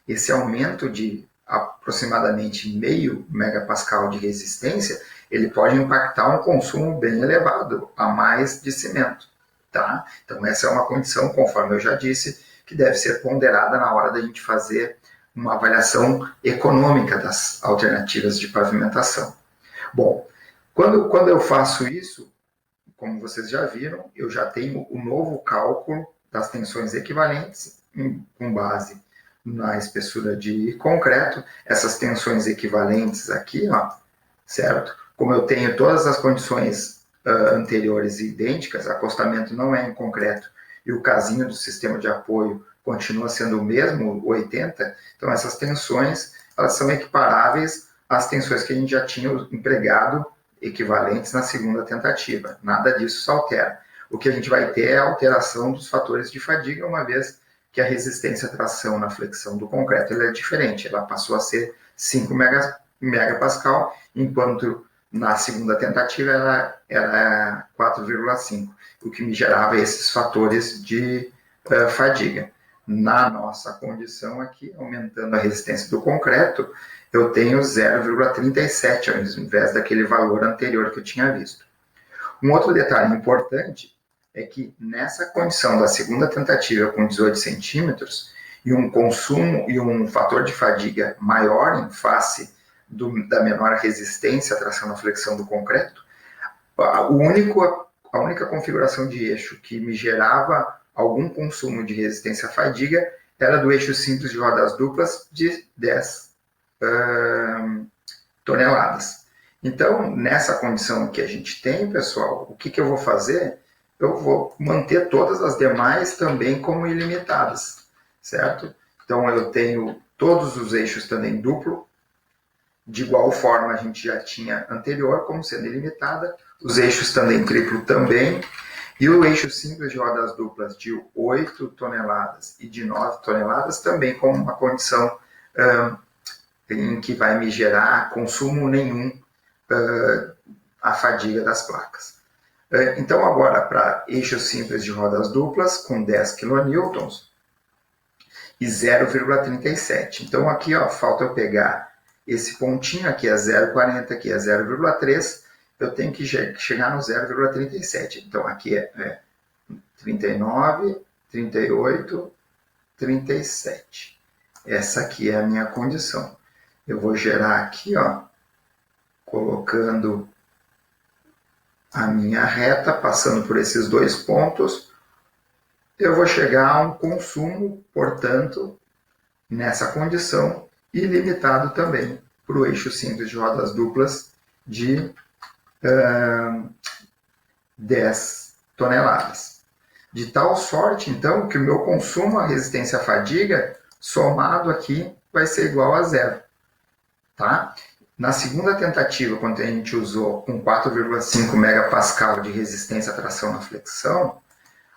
esse aumento de aproximadamente meio megapascal de resistência, ele pode impactar um consumo bem elevado a mais de cimento. Tá? Então essa é uma condição, conforme eu já disse, que deve ser ponderada na hora da gente fazer uma avaliação econômica das alternativas de pavimentação. Bom, quando eu faço isso, como vocês já viram, eu já tenho o novo cálculo das tensões equivalentes com base na espessura de concreto. Essas tensões equivalentes aqui, ó, certo? Como eu tenho todas as condições anteriores e idênticas, acostamento não é em concreto e o casinho do sistema de apoio continua sendo o mesmo, 80, então essas tensões elas são equiparáveis às tensões que a gente já tinha empregado equivalentes na segunda tentativa. Nada disso se altera. O que a gente vai ter é a alteração dos fatores de fadiga, uma vez que a resistência à tração na flexão do concreto ela é diferente, ela passou a ser 5 megapascal, enquanto na segunda tentativa ela era 4,5, o que me gerava esses fatores de fadiga. Na nossa condição aqui, aumentando a resistência do concreto, eu tenho 0,37 ao invés daquele valor anterior que eu tinha visto. Um outro detalhe importante é que nessa condição da segunda tentativa com 18 centímetros e um consumo e um fator de fadiga maior em face da menor resistência à tração na flexão do concreto, a única configuração de eixo que me gerava algum consumo de resistência à fadiga era do eixo simples de rodas duplas de 10 toneladas. Então, nessa condição que a gente tem, pessoal, o que eu vou fazer? Eu vou manter todas as demais também como ilimitadas, certo? Então, eu tenho todos os eixos tandem duplo, de igual forma a gente já tinha anterior, como sendo ilimitada, os eixos tandem triplo também, e o eixo simples de rodas duplas de 8 toneladas e de 9 toneladas também como uma condição em que vai me gerar consumo nenhum a fadiga das placas. Então agora para eixo simples de rodas duplas com 10 kN e 0,37. Então aqui ó, falta eu pegar esse pontinho, aqui é 0,40, aqui é 0,3, eu tenho que chegar no 0,37. Então aqui é 39, 38, 37. Essa aqui é a minha condição. Eu vou gerar aqui, ó, colocando a minha reta, passando por esses dois pontos. Eu vou chegar a um consumo, portanto, nessa condição, ilimitado também para o eixo simples de rodas duplas de 10 toneladas. De tal sorte, então, que o meu consumo à resistência à fadiga, somado aqui, vai ser igual a zero. Tá? Na segunda tentativa, quando a gente usou com 4,5 megapascal de resistência à tração na flexão,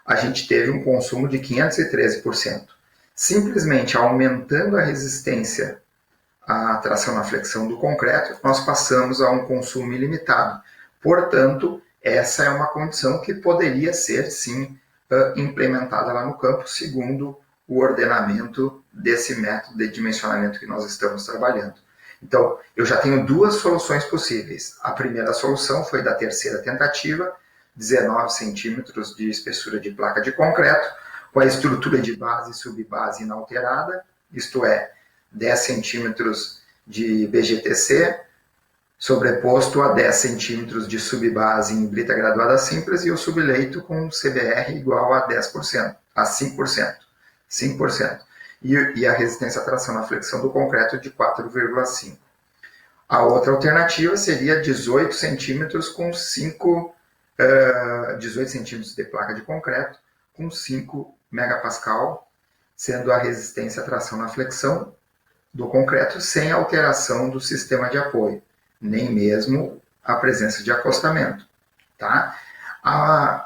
a gente teve um consumo de 513%. Simplesmente aumentando a resistência à tração na flexão do concreto, nós passamos a um consumo ilimitado. Portanto, essa é uma condição que poderia ser, sim, implementada lá no campo, segundo o ordenamento desse método de dimensionamento que nós estamos trabalhando. Então, eu já tenho duas soluções possíveis. A primeira solução foi da terceira tentativa, 19 centímetros de espessura de placa de concreto, com a estrutura de base e subbase inalterada, isto é, 10 centímetros de BGTC, sobreposto a 10 centímetros de subbase em brita graduada simples e o subleito com CBR igual a 10%, a 5%. 5%. E a resistência à tração na flexão do concreto de 4,5. A outra alternativa seria 18 centímetros com 18 centímetros de placa de concreto com 5 megapascal, sendo a resistência à tração na flexão do concreto sem alteração do sistema de apoio, nem mesmo a presença de acostamento. Tá?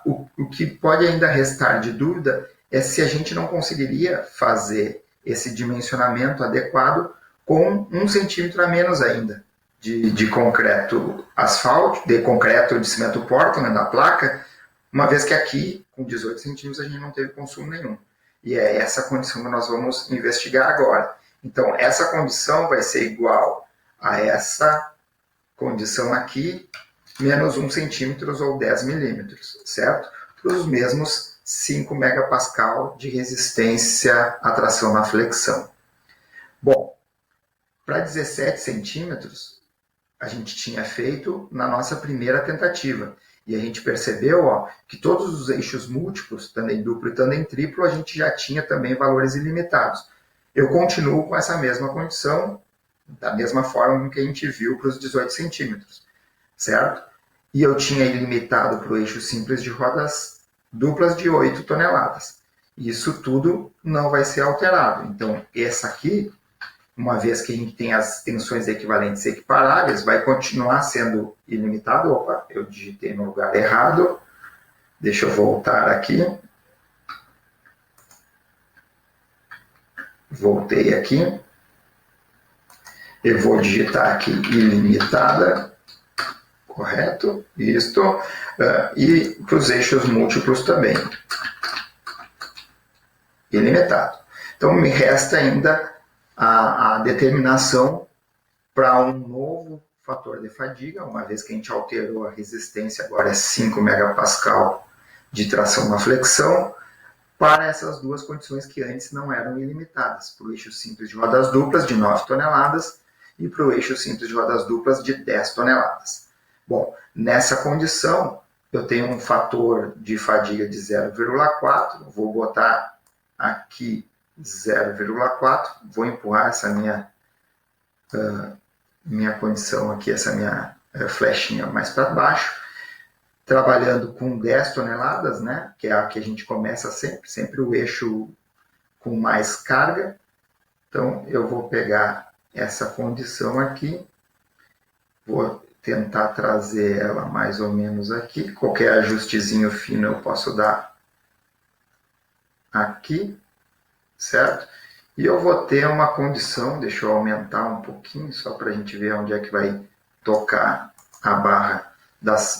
O que pode ainda restar de dúvida é se a gente não conseguiria fazer esse dimensionamento adequado com 1 centímetro a menos ainda de concreto asfalto, de concreto de cimento Portland da placa, uma vez que aqui, com 18 centímetros, a gente não teve consumo nenhum. E é essa condição que nós vamos investigar agora. Então, essa condição vai ser igual a essa condição aqui, menos 1 centímetro ou 10 milímetros, certo? Para os mesmos 5 megapascal de resistência à tração na flexão. Bom, para 17 centímetros, a gente tinha feito na nossa primeira tentativa. E a gente percebeu, ó, que todos os eixos múltiplos, tanto em duplo e tanto em triplo, a gente já tinha também valores ilimitados. Eu continuo com essa mesma condição, da mesma forma que a gente viu para os 18 centímetros, certo? E eu tinha ilimitado para o eixo simples de rodas duplas de 8 toneladas. Isso tudo não vai ser alterado. Então, essa aqui, uma vez que a gente tem as tensões equivalentes e equiparáveis, vai continuar sendo ilimitado. Opa, eu digitei no lugar errado. Deixa eu voltar aqui. Voltei aqui. Eu vou digitar aqui ilimitada. Correto? Isto. E para os eixos múltiplos também. Ilimitado. Então, me resta ainda a determinação para um novo fator de fadiga, uma vez que a gente alterou a resistência, agora é 5 megapascal de tração na flexão, para essas duas condições que antes não eram ilimitadas, para o eixo simples de rodas duplas de 9 toneladas e para o eixo simples de rodas duplas de 10 toneladas. Bom, nessa condição, eu tenho um fator de fadiga de 0,4, vou botar aqui 0,4, vou empurrar essa minha condição aqui, essa minha flechinha mais para baixo, trabalhando com 10 toneladas, né, que é a que a gente começa sempre o eixo com mais carga. Então, eu vou pegar essa condição aqui, vou tentar trazer ela mais ou menos aqui, qualquer ajustezinho fino eu posso dar aqui, certo? E eu vou ter uma condição, deixa eu aumentar um pouquinho, só para a gente ver onde é que vai tocar a barra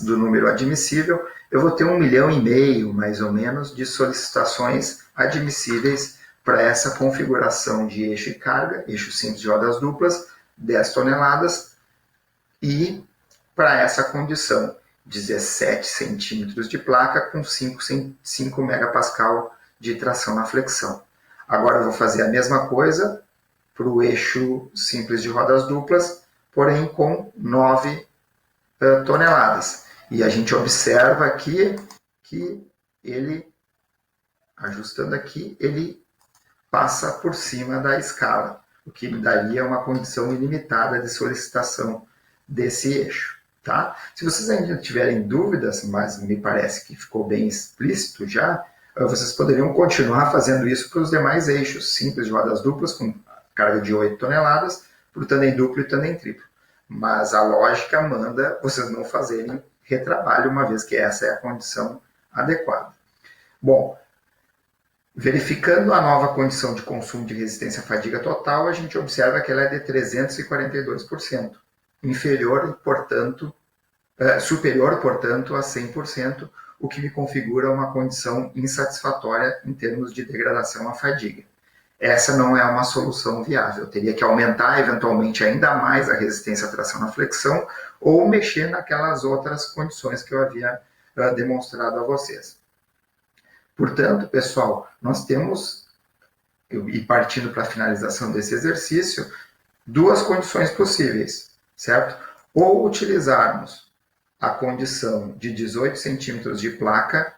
do número admissível. Eu vou ter 1,5 milhão, mais ou menos, de solicitações admissíveis para essa configuração de eixo e carga, eixo simples de rodas duplas, 10 toneladas, e para essa condição, 17 centímetros de placa com 5 megapascal de tração na flexão. Agora eu vou fazer a mesma coisa para o eixo simples de rodas duplas, porém com 9 toneladas. E a gente observa aqui que ele, ajustando aqui, ele passa por cima da escala, o que daria uma condição ilimitada de solicitação desse eixo. Tá? Se vocês ainda tiverem dúvidas, mas me parece que ficou bem explícito já, vocês poderiam continuar fazendo isso para os demais eixos simples de rodas duplas, com carga de 8 toneladas, para o tandem duplo e tandem triplo. Mas a lógica manda vocês não fazerem retrabalho, uma vez que essa é a condição adequada. Bom, verificando a nova condição de consumo de resistência à fadiga total, a gente observa que ela é de 342%, superior, portanto, a 100%, o que me configura uma condição insatisfatória em termos de degradação à fadiga. Essa não é uma solução viável. Eu teria que aumentar, eventualmente, ainda mais a resistência à tração na flexão ou mexer naquelas outras condições que eu havia demonstrado a vocês. Portanto, pessoal, nós temos, e partindo para a finalização desse exercício, duas condições possíveis, certo? Ou utilizarmos a condição de 18 centímetros de placa,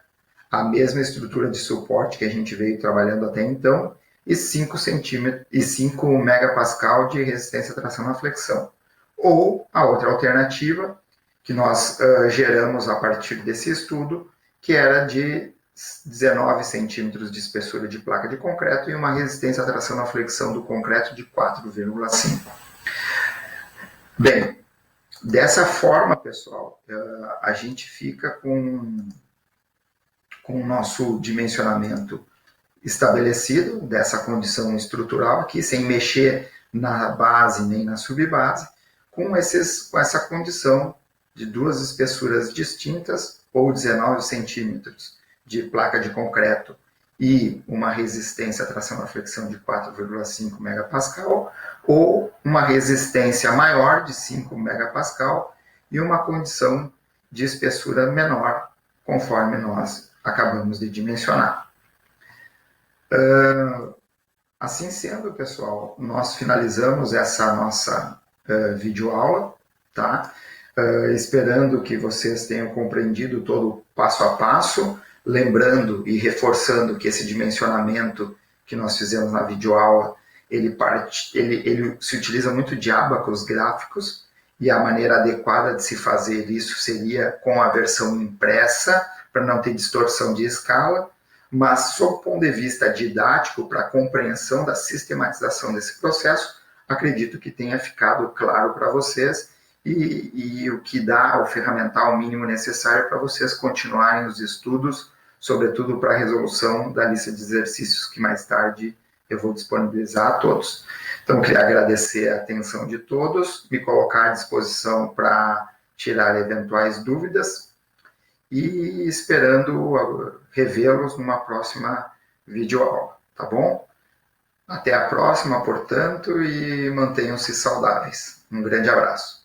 a mesma estrutura de suporte que a gente veio trabalhando até então, e 5 megapascal de resistência à tração na flexão. Ou a outra alternativa, que nós geramos a partir desse estudo, que era de 19 centímetros de espessura de placa de concreto e uma resistência à tração na flexão do concreto de 4,5. Bem, dessa forma, pessoal, a gente fica com o nosso dimensionamento estabelecido dessa condição estrutural aqui, sem mexer na base nem na subbase, com essa condição de duas espessuras distintas, ou 19 centímetros de placa de concreto e uma resistência à tração na flexão de 4,5 megapascal, ou uma resistência maior de 5 megapascal e uma condição de espessura menor, conforme nós acabamos de dimensionar. Assim sendo, pessoal, nós finalizamos essa nossa videoaula, tá? Esperando que vocês tenham compreendido todo o passo a passo, lembrando e reforçando que esse dimensionamento que nós fizemos na videoaula, ele se utiliza muito de ábacos gráficos, e a maneira adequada de se fazer isso seria com a versão impressa, para não ter distorção de escala, mas, sob o ponto de vista didático, para a compreensão da sistematização desse processo, acredito que tenha ficado claro para vocês e o que dá o ferramental mínimo necessário para vocês continuarem os estudos, sobretudo para a resolução da lista de exercícios que mais tarde eu vou disponibilizar a todos. Então, queria agradecer a atenção de todos, me colocar à disposição para tirar eventuais dúvidas, e esperando revê-los numa próxima videoaula, tá bom? Até a próxima, portanto, e mantenham-se saudáveis. Um grande abraço.